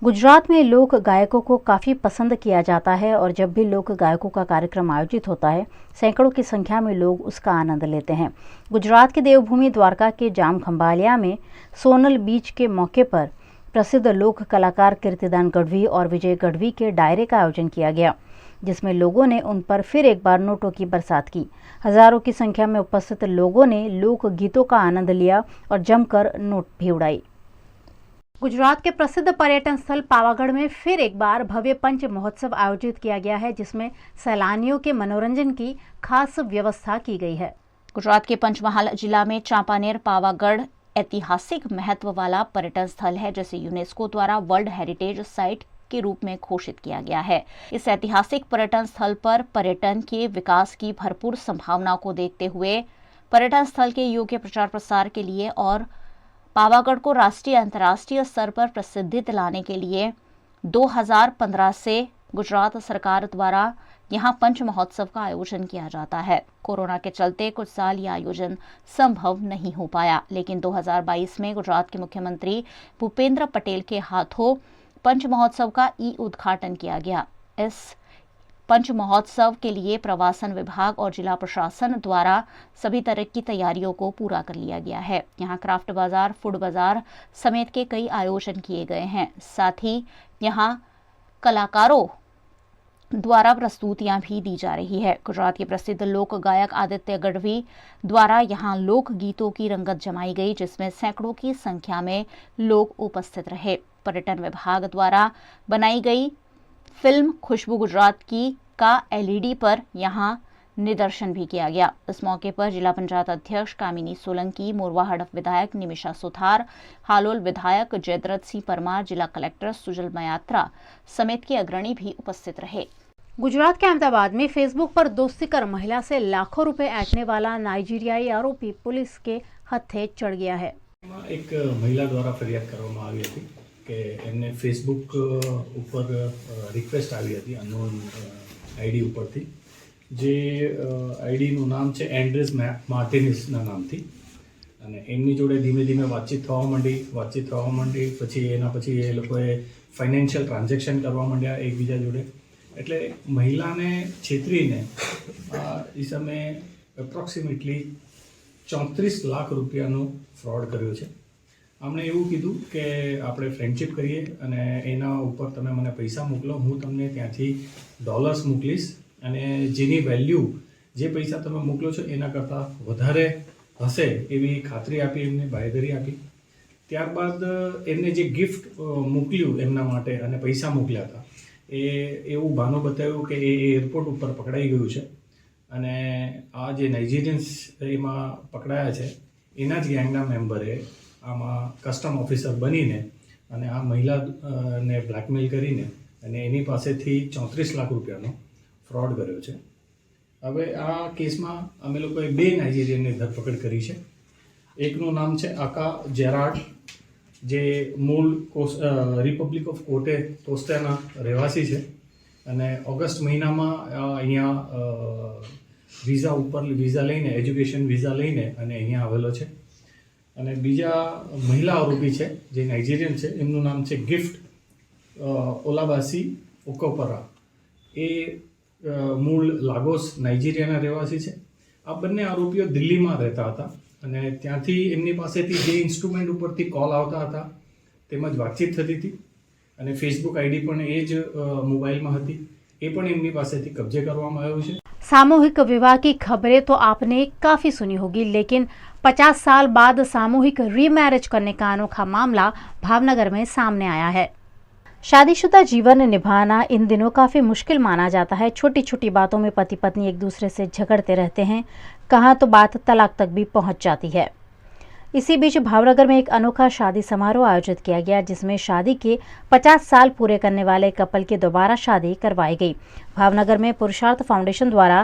गुजरात में लोक गायकों को काफ़ी पसंद किया जाता है और जब भी लोक गायकों का कार्यक्रम आयोजित होता है सैकड़ों की संख्या में लोग उसका आनंद लेते हैं। गुजरात की देवभूमि द्वारका के जाम खंभालिया में सोनल बीच के मौके पर प्रसिद्ध लोक कलाकार कीर्तिदान गढ़वी और विजय गढ़वी के डायरे का आयोजन किया गया, जिसमें लोगों ने उन पर फिर एक बार नोटों की बरसात की। हजारों की संख्या में उपस्थित लोगों ने लोक गीतों का आनंद लिया और जमकर नोट भी उड़ाई। गुजरात के प्रसिद्ध पर्यटन स्थल पावागढ़ में फिर एक बार भव्य पंच महोत्सव आयोजित किया गया है, जिसमें सैलानियों के मनोरंजन की खास व्यवस्था की गई है। गुजरात के पंचमहाल जिला में चांपानेर पावागढ़ ऐतिहासिक महत्व वाला पर्यटन स्थल है, जिसे यूनेस्को द्वारा वर्ल्ड हेरिटेज साइट के रूप में घोषित किया गया है। इस ऐतिहासिक पर्यटन स्थल पर पर्यटन के विकास की भरपूर संभावनाओं को देखते हुए पर्यटन स्थल के योग्य प्रचार प्रसार के लिए और पावागढ़ को राष्ट्रीय अंतर्राष्ट्रीय स्तर पर प्रसिद्धि दिलाने के लिए 2015 से गुजरात सरकार द्वारा यहाँ पंच महोत्सव का आयोजन किया जाता है। कोरोना के चलते कुछ साल ये आयोजन संभव नहीं हो पाया, लेकिन 2022 में गुजरात के मुख्यमंत्री भूपेंद्र पटेल के हाथों पंच महोत्सव का उद्घाटन किया गया। इस पंच महोत्सव के लिए प्रवासन विभाग और जिला प्रशासन द्वारा सभी तरह की तैयारियों को पूरा कर लिया गया है। यहाँ क्राफ्ट बाजार, फूड बाजार समेत के कई आयोजन किए गए हैं। साथ ही यहाँ कलाकारों द्वारा प्रस्तुतियां भी दी जा रही है। गुजरात के प्रसिद्ध लोक गायक आदित्य गढ़वी द्वारा यहाँ लोक गीतों की रंगत जमाई गई, जिसमें सैकड़ों की संख्या में लोग उपस्थित रहे। पर्यटन विभाग द्वारा बनाई गई फिल्म खुशबू गुजरात की का LED पर यहाँ निदर्शन भी किया गया। इस मौके पर जिला पंचायत अध्यक्ष कामिनी सोलंकी, मोरवा हड़फ विधायक निमिषा सुथार, हालोल विधायक जयद्रथ सिंह परमार, जिला कलेक्टर सुजल मयात्रा समेत के अग्रणी भी उपस्थित रहे। गुजरात के अहमदाबाद में फेसबुक पर दोस्ती कर महिला से लाखों रुपए ऐंठने वाला नाइजीरियाई आरोपी पुलिस के हत्थे चढ़ गया है। एक महिला द्वारा फरियाद કરવામાં આવી હતી કે એમને ફેસબુક ઉપર રિક્વેસ્ટ આવી હતી અનનોન ID ઉપરથી, જે આઈડીનું નામ છે એન્ડ્રેસ માર્ટિનિસના નામથી, અને એમની જોડે ધીમે ધીમે વાતચીત થવા માંડી પછી એના પછી એ લોકોએ ફાઇનાન્શિયલ ટ્રાન્ઝેક્શન કરવા માંડ્યા એકબીજા જોડે। એટલે મહિલાને છેતરીને એ સમયે એપ્રોક્સિમેટલી 34 લાખ રૂપિયાનો ફ્રોડ કર્યો છે। આમણે એવું કીધું કે આપણે ફ્રેન્ડશિપ કરીએ અને એના ઉપર તમે મને પૈસા મોકલો, હું તમને ત્યાંથી ડોલર્સ મોકલીશ અને જેની વેલ્યુ જે પૈસા તમે મોકલો છો એના કરતાં વધારે હશે એવી ખાતરી આપી, એમને બાંયધરી આપી। ત્યારબાદ એમને જે ગિફ્ટ મોકલ્યું એમના માટે અને પૈસા મોકલ્યા હતા એ એવું બહાનું બતાવ્યું કે એ એરપોર્ટ ઉપર પકડાઈ ગયું છે અને આ જે નાઇજીરિયન્સ એમાં પકડાયા છે એના જ ગેંગના મેમ્બરે આમાં કસ્ટમ ઓફિસર બનીને અને આ મહિલાને બ્લેકમેલ કરીને અને એની પાસેથી 34 લાખ રૂપિયાનો ફ્રોડ કર્યો છે। હવે આ કેસમાં અમે લોકોએ 2 નાઇજીરિયનની ધરપકડ કરી છે। એકનું નામ છે આકા જેરાડ, જે મૂળ રિપબ્લિક ઓફ કોટે તોસ્ટેના રહેવાસી છે અને ઓગસ્ટ મહિનામાં અહીંયા વિઝા લઈને એજ્યુકેશન વિઝા લઈને અને અહીંયા આવેલો છે। અને બીજા મહિલા આરોપી છે જે નાઇજીરિયન છે, એમનું નામ છે ગિફ્ટ ઓલાબાસી ઓકોપરા, એ મૂળ લાગોસ નાઇજીરિયાના રહેવાસી છે। આ બંને આરોપીઓ દિલ્હીમાં રહેતા હતા અને ત્યાંથી એમની પાસેથી જે ઇન્સ્ટ્રુમેન્ટ ઉપરથી કોલ આવતા હતા તેમજ વાતચીત થતી હતી અને ફેસબુક ID પણ એ જ મોબાઈલમાં હતી, એ પણ એમની પાસેથી કબજે કરવામાં આવ્યો છે। सामूहिक विवाह की खबरें तो आपने काफी सुनी होगी, लेकिन 50 साल बाद सामूहिक रीमैरिज करने का अनोखा मामला भावनगर में सामने आया है। शादीशुदा जीवन निभाना इन दिनों काफी मुश्किल माना जाता है। छोटी छोटी बातों में पति पत्नी एक दूसरे से झगड़ते रहते हैं, कहाँ तो बात तलाक तक भी पहुंच जाती है। इसी बीच भावनगर में एक अनोखा शादी समारोह आयोजित किया गया, जिसमें शादी के 50 साल पूरे करने वाले कपल की दोबारा शादी करवाई गई। भावनगर में पुरुषार्थ फाउंडेशन द्वारा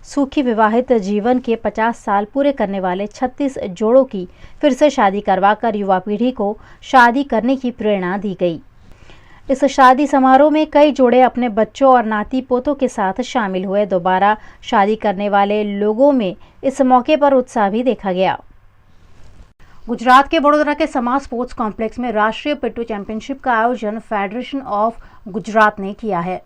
सुखी विवाहित जीवन के 50 साल पूरे करने वाले 36 जोड़ों की फिर से शादी करवाकर युवा पीढ़ी को शादी करने की प्रेरणा दी गई। इस शादी समारोह में कई जोड़े अपने बच्चों और नाती पोतों के साथ शामिल हुए। दोबारा शादी करने वाले लोगों में इस मौके पर उत्साह भी देखा गया। गुजरात के वडोदरा के समाज स्पोर्ट्स कॉम्प्लेक्स में राष्ट्रीय पिट्ठू चैंपियनशिप का आयोजन फेडरेशन ऑफ गुजरात ने किया है।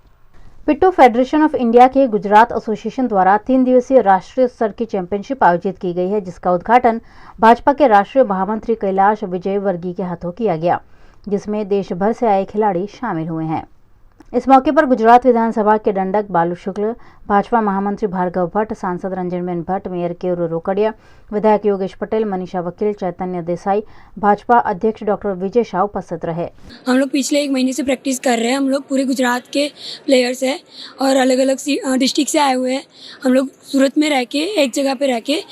पिट्ठू फेडरेशन ऑफ इंडिया के गुजरात एसोसिएशन द्वारा 3 दिवसीय राष्ट्रीय स्तर की चैंपियनशिप आयोजित की गई है, जिसका उद्घाटन भाजपा के राष्ट्रीय महामंत्री कैलाश विजयवर्गीय के हाथों किया गया, जिसमें देश भर से आए खिलाड़ी शामिल हुए हैं। इस मौके पर गुजरात विधानसभा के दंडक बालू शुक्ल, भाजपा महामंत्री भार्गव भट्ट, सांसद रंजनबेन भट्ट, मेयर केयूर रोकड़िया, विधायक योगेश पटेल, मनीषा वकील, चैतन्य देसाई, भाजपा अध्यक्ष डॉक्टर विजय शाह उपस्थित रहे। हम लोग पिछले 1 महीने से प्रैक्टिस कर रहे हैं। हम लोग पूरे गुजरात के प्लेयर्स हैं और अलग अलग डिस्ट्रिक्ट से आए हुए हैं। हम लोग सूरत में रह के एक जगह पे रह के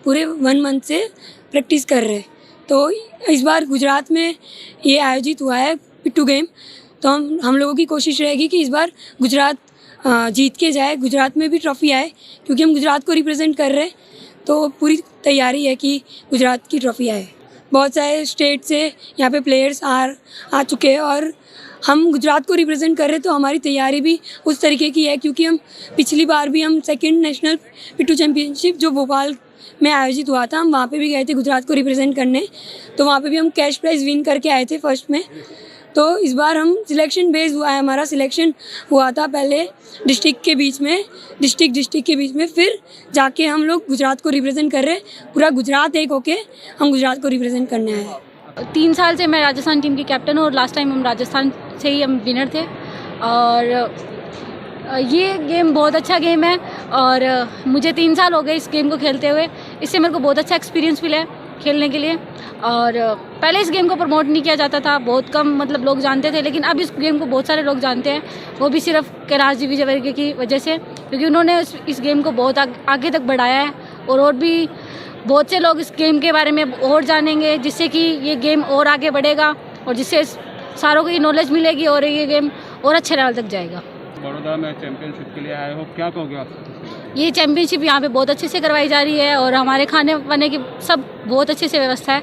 पूरे 1 मंथ से प्रैक्टिस कर रहे हैं। तो इस बार गुजरात में ये आयोजित हुआ है पिट्ठू गेम, तो हम लोगों की कोशिश रहेगी कि इस बार गुजरात जीत के जाए, गुजरात में भी ट्रॉफी आए, क्योंकि हम गुजरात को रिप्रेजेंट कर रहे हैं। तो पूरी तैयारी है कि गुजरात की ट्रॉफी आए। बहुत सारे स्टेट से यहाँ पे प्लेयर्स आ चुके हैं और हम गुजरात को रिप्रेजेंट कर रहे तो हमारी तैयारी भी उस तरीके की है, क्योंकि हम पिछली बार भी हम सेकंड नेशनल पिट्ठू चैम्पियनशिप जो भोपाल में आयोजित हुआ था, हम वहाँ पे भी गए थे गुजरात को रिप्रेजेंट करने, तो वहाँ पे भी हम कैश प्राइज़ विन करके आए थे फर्स्ट में। तो इस बार हम सिलेक्शन बेस्ड हुआ है, हमारा सिलेक्शन हुआ था पहले डिस्ट्रिक्ट के बीच में, डिस्ट्रिक्ट के बीच में, फिर जाके हम लोग गुजरात को रिप्रेजेंट कर रहे हैं, पूरा गुजरात एक होके हम गुजरात को रिप्रेजेंट करने आए हैं। 3 साल से मैं राजस्थान टीम की कैप्टन हूँ और लास्ट टाइम हम राजस्थान से ही हम विनर थे। और ये गेम बहुत अच्छा गेम है और मुझे 3 साल हो गए इस गेम को खेलते हुए। इससे मेरे को बहुत अच्छा एक्सपीरियंस मिला है खेलने के लिए। और पहले इस गेम को प्रमोट नहीं किया जाता था, बहुत कम मतलब लोग जानते थे, लेकिन अब इस गेम को बहुत सारे लोग जानते हैं, वो भी सिर्फ कैलाश जी विजयवर्गीय की वजह से, क्योंकि उन्होंने इस गेम को बहुत आगे तक बढ़ाया है। और भी बहुत से लोग इस गेम के बारे में और जानेंगे, जिससे कि ये गेम और आगे बढ़ेगा और जिससे सारों को ये नॉलेज मिलेगी और ये गेम और अच्छे लेवल तक जाएगा। बड़ौदा में चैंपियनशिप के लिए आए हो, क्या कहोगे आप? ये चैम्पियनशिप यहाँ पे बहुत अच्छे से करवाई जा रही है और हमारे खाने पाने की सब बहुत अच्छे से व्यवस्था है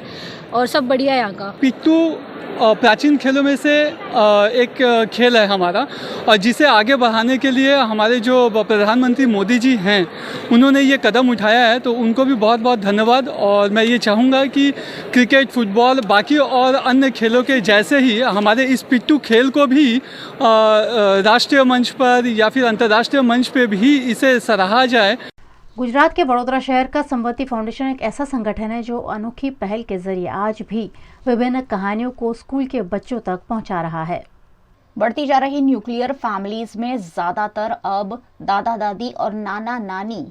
और सब बढ़िया है यहाँ का। पिट्ठू प्राचीन खेलों में से एक खेल है हमारा, और जिसे आगे बढ़ाने के लिए हमारे जो प्रधानमंत्री मोदी जी हैं उन्होंने ये कदम उठाया है, तो उनको भी बहुत बहुत धन्यवाद। और मैं ये चाहूँगा कि क्रिकेट, फुटबॉल, बाकी और अन्य खेलों के जैसे ही हमारे इस पिट्ठू खेल को भी राष्ट्रीय मंच पर या फिर अंतर्राष्ट्रीय मंच पर भी इसे सराहा जाए। गुजरात के बड़ोदरा शहर का संवती फाउंडेशन एक ऐसा संगठन है जो अनोखी पहल के जरिए आज भी विभिन्न कहानियों को स्कूल के बच्चों तक पहुंचा रहा है। बढ़ती जा रही न्यूक्लियर फैमिलीज में ज्यादातर अब दादा दादी और नाना नानी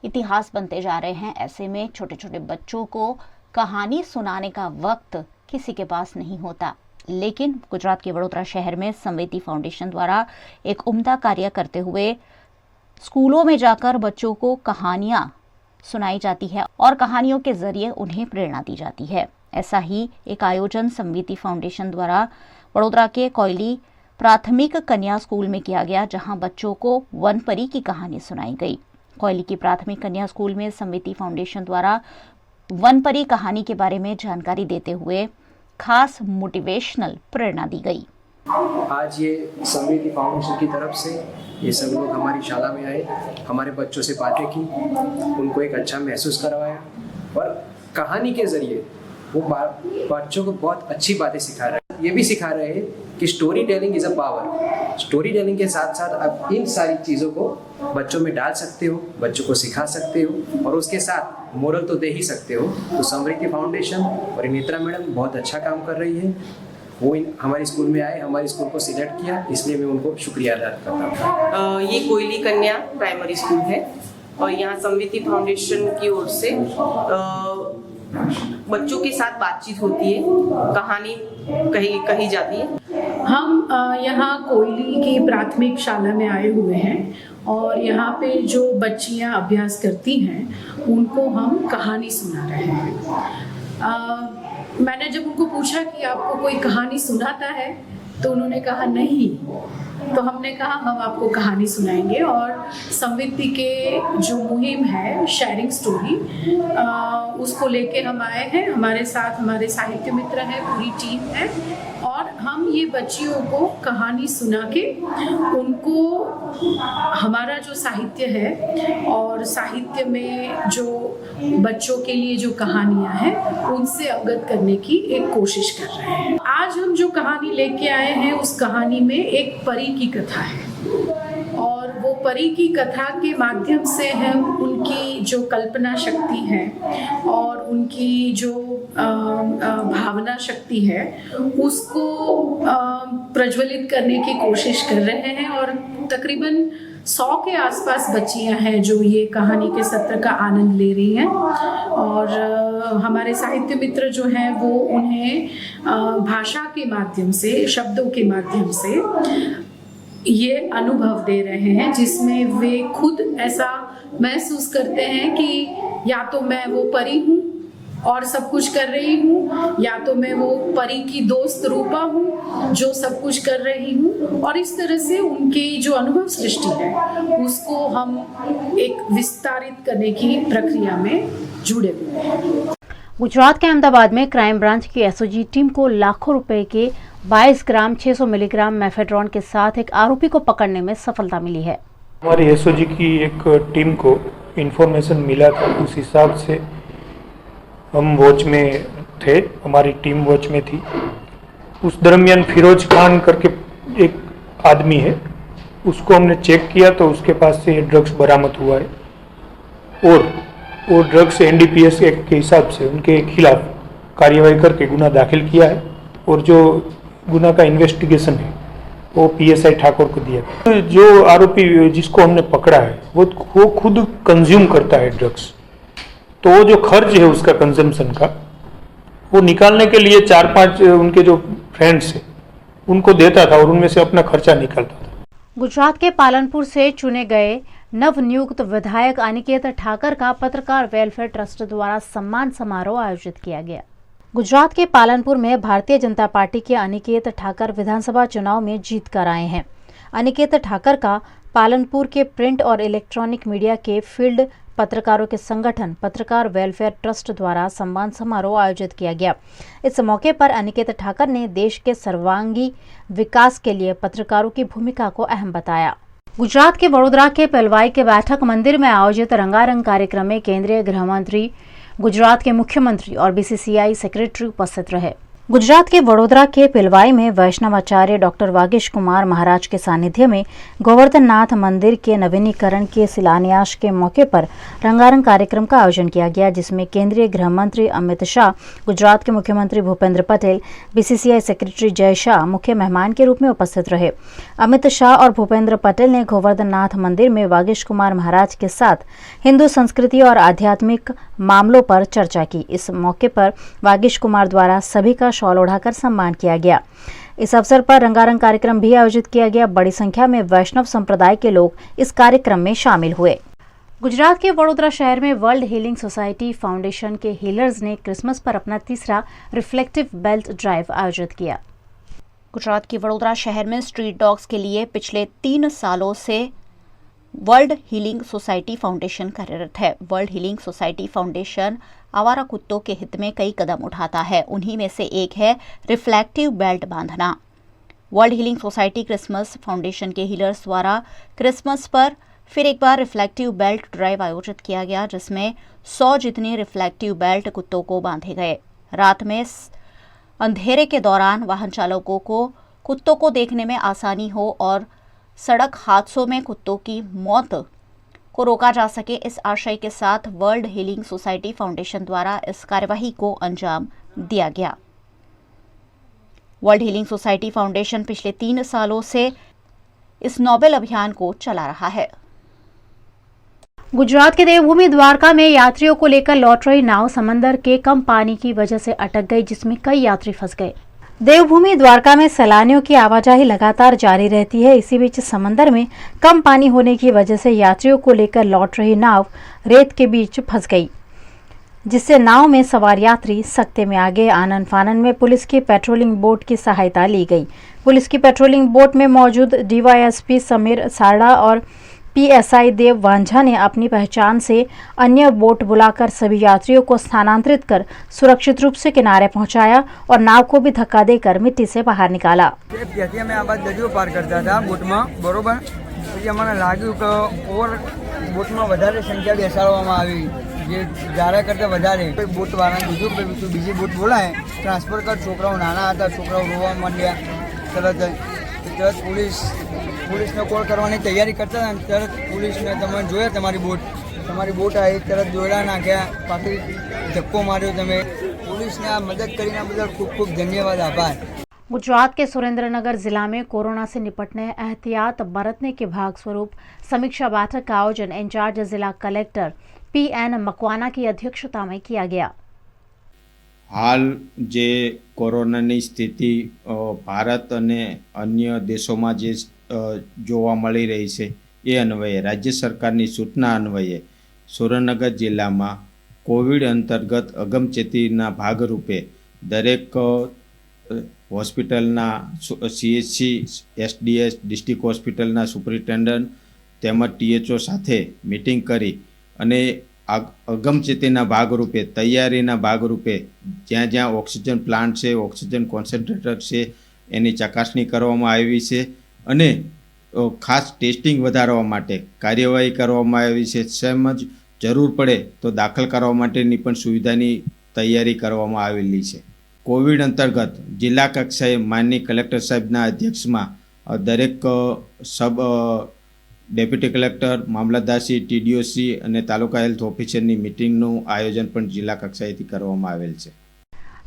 इतिहास बनते जा रहे हैं। ऐसे में छोटे छोटे बच्चों को कहानी सुनाने का वक्त किसी के पास नहीं होता, लेकिन गुजरात के बड़ोदरा शहर में संवेती फाउंडेशन द्वारा एक उम्दा कार्य करते हुए स्कूलों में जाकर बच्चों को कहानियां सुनाई जाती है और कहानियों के जरिए उन्हें प्रेरणा दी जाती है। ऐसा ही एक आयोजन संवेती फाउंडेशन द्वारा बड़ोदरा के कोयली प्राथमिक कन्या स्कूल में किया गया, जहां बच्चों को वनपरी की कहानी सुनाई गई। कोयली की प्राथमिक कन्या स्कूल में संवेती फाउंडेशन द्वारा वनपरी कहानी के बारे में जानकारी देते हुए खास मोटिवेशनल प्रेरणा दी गई। आज ये संवेती फाउंडेशन की तरफ से ये सब लोग हमारी शाला में आए, हमारे बच्चों से बातें की, उनको एक अच्छा महसूस करवाया और कहानी के जरिए वो बच्चों को बहुत अच्छी बातें सिखा रहे हैं। ये भी सिखा रहे हैं कि story telling is a power. Story telling के साथ साथ आप इन सारी चीज़ों को बच्चों में डाल सकते हो, बच्चों को सिखा सकते हो और उसके साथ मोरल तो दे ही सकते हो। तो समृद्धि फाउंडेशन और नेत्रा मैडम बहुत अच्छा काम कर रही है। वो हमारे स्कूल में आए, हमारे स्कूल को सिलेक्ट किया, इसलिए मैं उनको शुक्रिया अदा करता हूँ। ये कोयली कन्या प्राइमरी स्कूल है और यहाँ संवेती फाउंडेशन की ओर से बच्चों के साथ बातचीत होती है, कहानी कही जाती है। हम यहाँ कोयली की प्राथमिक शाला में आए हुए हैं और यहाँ पे जो बच्चियाँ अभ्यास करती हैं उनको हम कहानी सुना रहे हैं। मैंने जब उनको पूछा कि आपको कोई कहानी सुनाता है तो उन्होंने कहा नहीं, तो हमने कहा हम आपको कहानी सुनाएंगे। और संवेती के जो मुहिम है शेयरिंग स्टोरी, उसको लेके हम आए हैं। हमारे साथ हमारे साहित्य मित्र हैं, पूरी टीम है और हम ये बच्चियों को कहानी सुना के उनको हमारा जो साहित्य है और साहित्य में जो बच्चों के लिए जो कहानियाँ हैं उनसे अवगत करने की एक कोशिश कर रहे हैं। आज हम जो कहानी लेके आए हैं उस कहानी में एक परी की कथा है और वो परी की कथा के माध्यम से हम उनकी जो कल्पना शक्ति है और उनकी जो भावना शक्ति है उसको प्रज्वलित करने की कोशिश कर रहे हैं। और तकरीबन 100 के आसपास बच्चियां हैं जो ये कहानी के सत्र का आनंद ले रही हैं और हमारे साहित्य मित्र जो हैं वो उन्हें भाषा के माध्यम से, शब्दों के माध्यम से ये अनुभव दे रहे हैं जिसमें वे खुद ऐसा महसूस करते हैं कि या तो मैं वो परी हूँ और सब कुछ कर रही हूँ, या तो मैं वो परी की दोस्त रूपा हूँ जो सब कुछ कर रही हूँ। और इस तरह से उनकी जो अनुभव सृष्टि है उसको हम एक विस्तारित करने की प्रक्रिया में जुड़े हुए हैं। गुजरात के अहमदाबाद में क्राइम ब्रांच की एसओजी टीम को लाखों रुपए के 22 ग्राम 600 मिलीग्राम मेफेड्रॉन के साथ एक आरोपी को पकड़ने में सफलता मिली है। हमारी एसओजी की एक टीम को इंफॉर्मेशन मिला था, उस हिसाब से हम वॉच में थे, हमारी टीम वॉच में थी। उस दरमियान फिरोज खान करके एक आदमी है, उसको हमने चेक किया तो उसके पास से ये ड्रग्स बरामद हुआ है और वो ड्रग्स एनडीपीएस एक्ट के हिसाब से उनके खिलाफ कार्यवाही करके गुना दाखिल किया है और जो गुना का इन्वेस्टिगेशन है वो पीएसआई ठाकुर को दिया। जो आरोपी जिसको हमने पकड़ा है वो खुद कंज्यूम करता है ड्रग्स, तो वो जो खर्च है उसका कंजम्पशन का वो निकालने के लिए 4-5 उनके जो फ्रेंड्स हैं उनको देता था और उनमें से अपना खर्चा निकालता था। गुजरात के पालनपुर से चुने गए नवनियुक्त विधायक अनिकेत ठाकर का पत्रकार वेलफेयर ट्रस्ट द्वारा सम्मान समारोह आयोजित किया गया। गुजरात के पालनपुर में भारतीय जनता पार्टी के अनिकेत ठाकर विधानसभा चुनाव में जीत कर आए हैं। अनिकेत ठाकर का पालनपुर के प्रिंट और इलेक्ट्रॉनिक मीडिया के फील्ड पत्रकारों के संगठन पत्रकार वेलफेयर ट्रस्ट द्वारा सम्मान समारोह आयोजित किया गया। इस मौके पर अनिकेत ठाकर ने देश के सर्वांगी विकास के लिए पत्रकारों की भूमिका को अहम बताया। गुजरात के वडोदरा के पेलवाई के बैठक मंदिर में आयोजित रंगारंग कार्यक्रम में केंद्रीय गृह मंत्री, गुजरात के मुख्यमंत्री और बीसीसीआई सेक्रेटरी उपस्थित रहे। गुजरात के वडोदरा के पिलवाई में वैष्णवाचार्य डॉक्टर वागीश कुमार महाराज के सानिध्य में गोवर्धन नाथ मंदिर के नवीनीकरण के शिलान्यास के मौके पर रंगारंग कार्यक्रम का आयोजन किया गया, जिसमें केंद्रीय गृह मंत्री अमित शाह, गुजरात के मुख्यमंत्री भूपेंद्र पटेल, बीसीसीआई सेक्रेटरी जय शाह मुख्य मेहमान के रूप में उपस्थित रहे। अमित शाह और भूपेंद्र पटेल ने गोवर्धन नाथ मंदिर में वागीश कुमार महाराज के साथ हिंदू संस्कृति और आध्यात्मिक मामलों पर चर्चा की। इस मौके पर वागीश कुमार द्वारा सभी का शॉल ओढ़ाकर सम्मान किया गया। इस अवसर पर रंगारंग कार्यक्रम भी आयोजित किया गया। बड़ी संख्या में वैष्णव संप्रदाय के लोग इस कार्यक्रम में शामिल हुए। गुजरात के वडोदरा शहर में वर्ल्ड हीलिंग सोसाइटी फाउंडेशन के हीलर्स ने क्रिसमस पर अपना तीसरा रिफ्लेक्टिव बेल्ट ड्राइव आयोजित किया। गुजरात के वडोदरा शहर में स्ट्रीट डॉग्स के लिए पिछले 3 सालों से वर्ल्ड हीलिंग सोसाइटी फाउंडेशन कार्यरत है। वर्ल्ड हीलिंग सोसाइटी फाउंडेशन आवारा कुत्तों के हित में कई कदम उठाता है। उन्हीं में से एक है रिफ्लेक्टिव बेल्ट बांधना। World healing society Christmas foundation के हीलर्स द्वारा क्रिसमस पर फिर एक बार रिफ्लेक्टिव बेल्ट ड्राइव आयोजित किया गया, जिसमें 100 जितने रिफ्लेक्टिव बेल्ट कुत्तों को बांधे गए। रात में अंधेरे के दौरान वाहन चालकों को कुत्तों को देखने में आसानी हो और सड़क हादसों में कुत्तों की मौत को रोका जा सके, इस आशय के साथ वर्ल्ड हीलिंग सोसाइटी फाउंडेशन द्वारा इस कार्यवाही को अंजाम दिया गया। वर्ल्ड हीलिंग सोसाइटी फाउंडेशन पिछले 3 सालों से इस नोबेल अभियान को चला रहा है। गुजरात के देवभूमि द्वारका में यात्रियों को लेकर लौट रही नाव समंदर के कम पानी की वजह से अटक गई, जिसमें कई यात्री फंस गए। देवभूमि द्वारका में सैलानियों की आवाजाही लगातार जारी रहती है। इसी बीच समंदर में कम पानी होने की वजह से यात्रियों को लेकर लौट रही नाव रेत के बीच फंस गई, जिससे नाव में सवार यात्री सकते में आ गए। आनन फानन में पुलिस की पेट्रोलिंग बोट की सहायता ली गई। पुलिस की पेट्रोलिंग बोट में मौजूद डीवाईएसपी समीर सारड़ा और पीएसआई देव वांझा ने अपनी पहचान से अन्य बोट बुलाकर सभी यात्रियों को स्थानांतरित कर सुरक्षित रूप से किनारे पहुंचाया और नाव को भी धक्का देकर मिट्टी से बाहर निकाला। मैं आ बाजू नदियों पार करता था बोट में, बरोबर પછી અમને લાગ્યું કે ઓર બોટમાં વધારે સંખ્યા બેસાડવામાં આવી, જે જારા કરતાં વધારે બોટવાળાને કીધું કે તું બીજી બોટ બોલાય ટ્રાન્સફર કર। છોકરાઓ નાના હતા, છોકરાઓ રોવા માંડ્યા તરત पुलिसने कॉल करने की तैयारी करता था। तरत पुलिसने तमे जोया તમારી બોટ आई, तरत जोड़ा नाख्या, पाछी धक्को मार्यो तमे। पुलिसने आ मदद करीने बदल खूब खूब धन्यवाद, आभार। गुजरात के सुरेंद्रनगर जिला में कोरोना से निपटने एहतियात बरतने के भाग स्वरूप समीक्षा बैठक का आयोजन इंचार्ज जिला कलेक्टर पीएन मकवाना की अध्यक्षता में किया गया। हाल जे कोरोनानी स्थिति भारत अने अन्य देशों जे जोवा मळी रही है, ये अन्वये राज्य सरकारनी सूचना अन्वये सुरेंद्रनगर जिला में कोविड अंतर्गत अगमचेतीना भागरूपे दरेक होस्पिटलना सीएचसी, एसडीएस, डिस्ट्रिक्ट होस्पिटलना सुपरिटेन्डન્ટ તેમજ ટીએચઓ સાથે મીટિંગ કરી અને અગમચેતીના ભાગરૂપે તૈયારીના ભાગરૂપે જ્યાં જ્યાં ઓક્સિજન પ્લાન્ટ છે, ઓક્સિજન કોન્સન્ટ્રેટર છે, એની ચકાસણી કરવામાં આવી છે અને ખાસ ટેસ્ટિંગ વધારવા માટે કાર્યવાહી કરવામાં આવી છે. તેમજ જરૂર પડે તો દાખલ કરવા માટેની પણ સુવિધાની તૈયારી કરવામાં આવેલી છે. કોવિડ અંતર્ગત જિલ્લા કક્ષાએ માનનીય કલેક્ટર સાહેબના અધ્યક્ષમાં દરેક સબ ડેપ્યુટી કલેક્ટર, મામલતદારશ્રી, ટીડીઓસી અને તાલુકા હેલ્થ ઓફિસરની મીટિંગનું आयोजन પણ જિલ્લા કક્ષાએથી કરવામાં आवेल છે.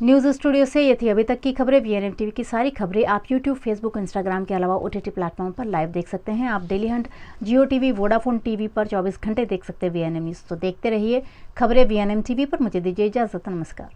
न्यूज़ स्टूडियो से ये थी अभी तक की खबरें. वीएनएम टीवी की सारी खबरें आप यूट्यूब, फेसबुक, इंस्टाग्राम के अलावा ओटीटी प्लेटफॉर्म पर लाइव देख सकते हैं. आप डेली हंट, जियो टीवी, वोडाफोन टीवी पर 24 घंटे देख सकते हैं वीएनएम न्यूज़. तो देखते रहिए खबरें वीएनएम टीवी पर. मुझे दीजिए इजाजत. नमस्कार.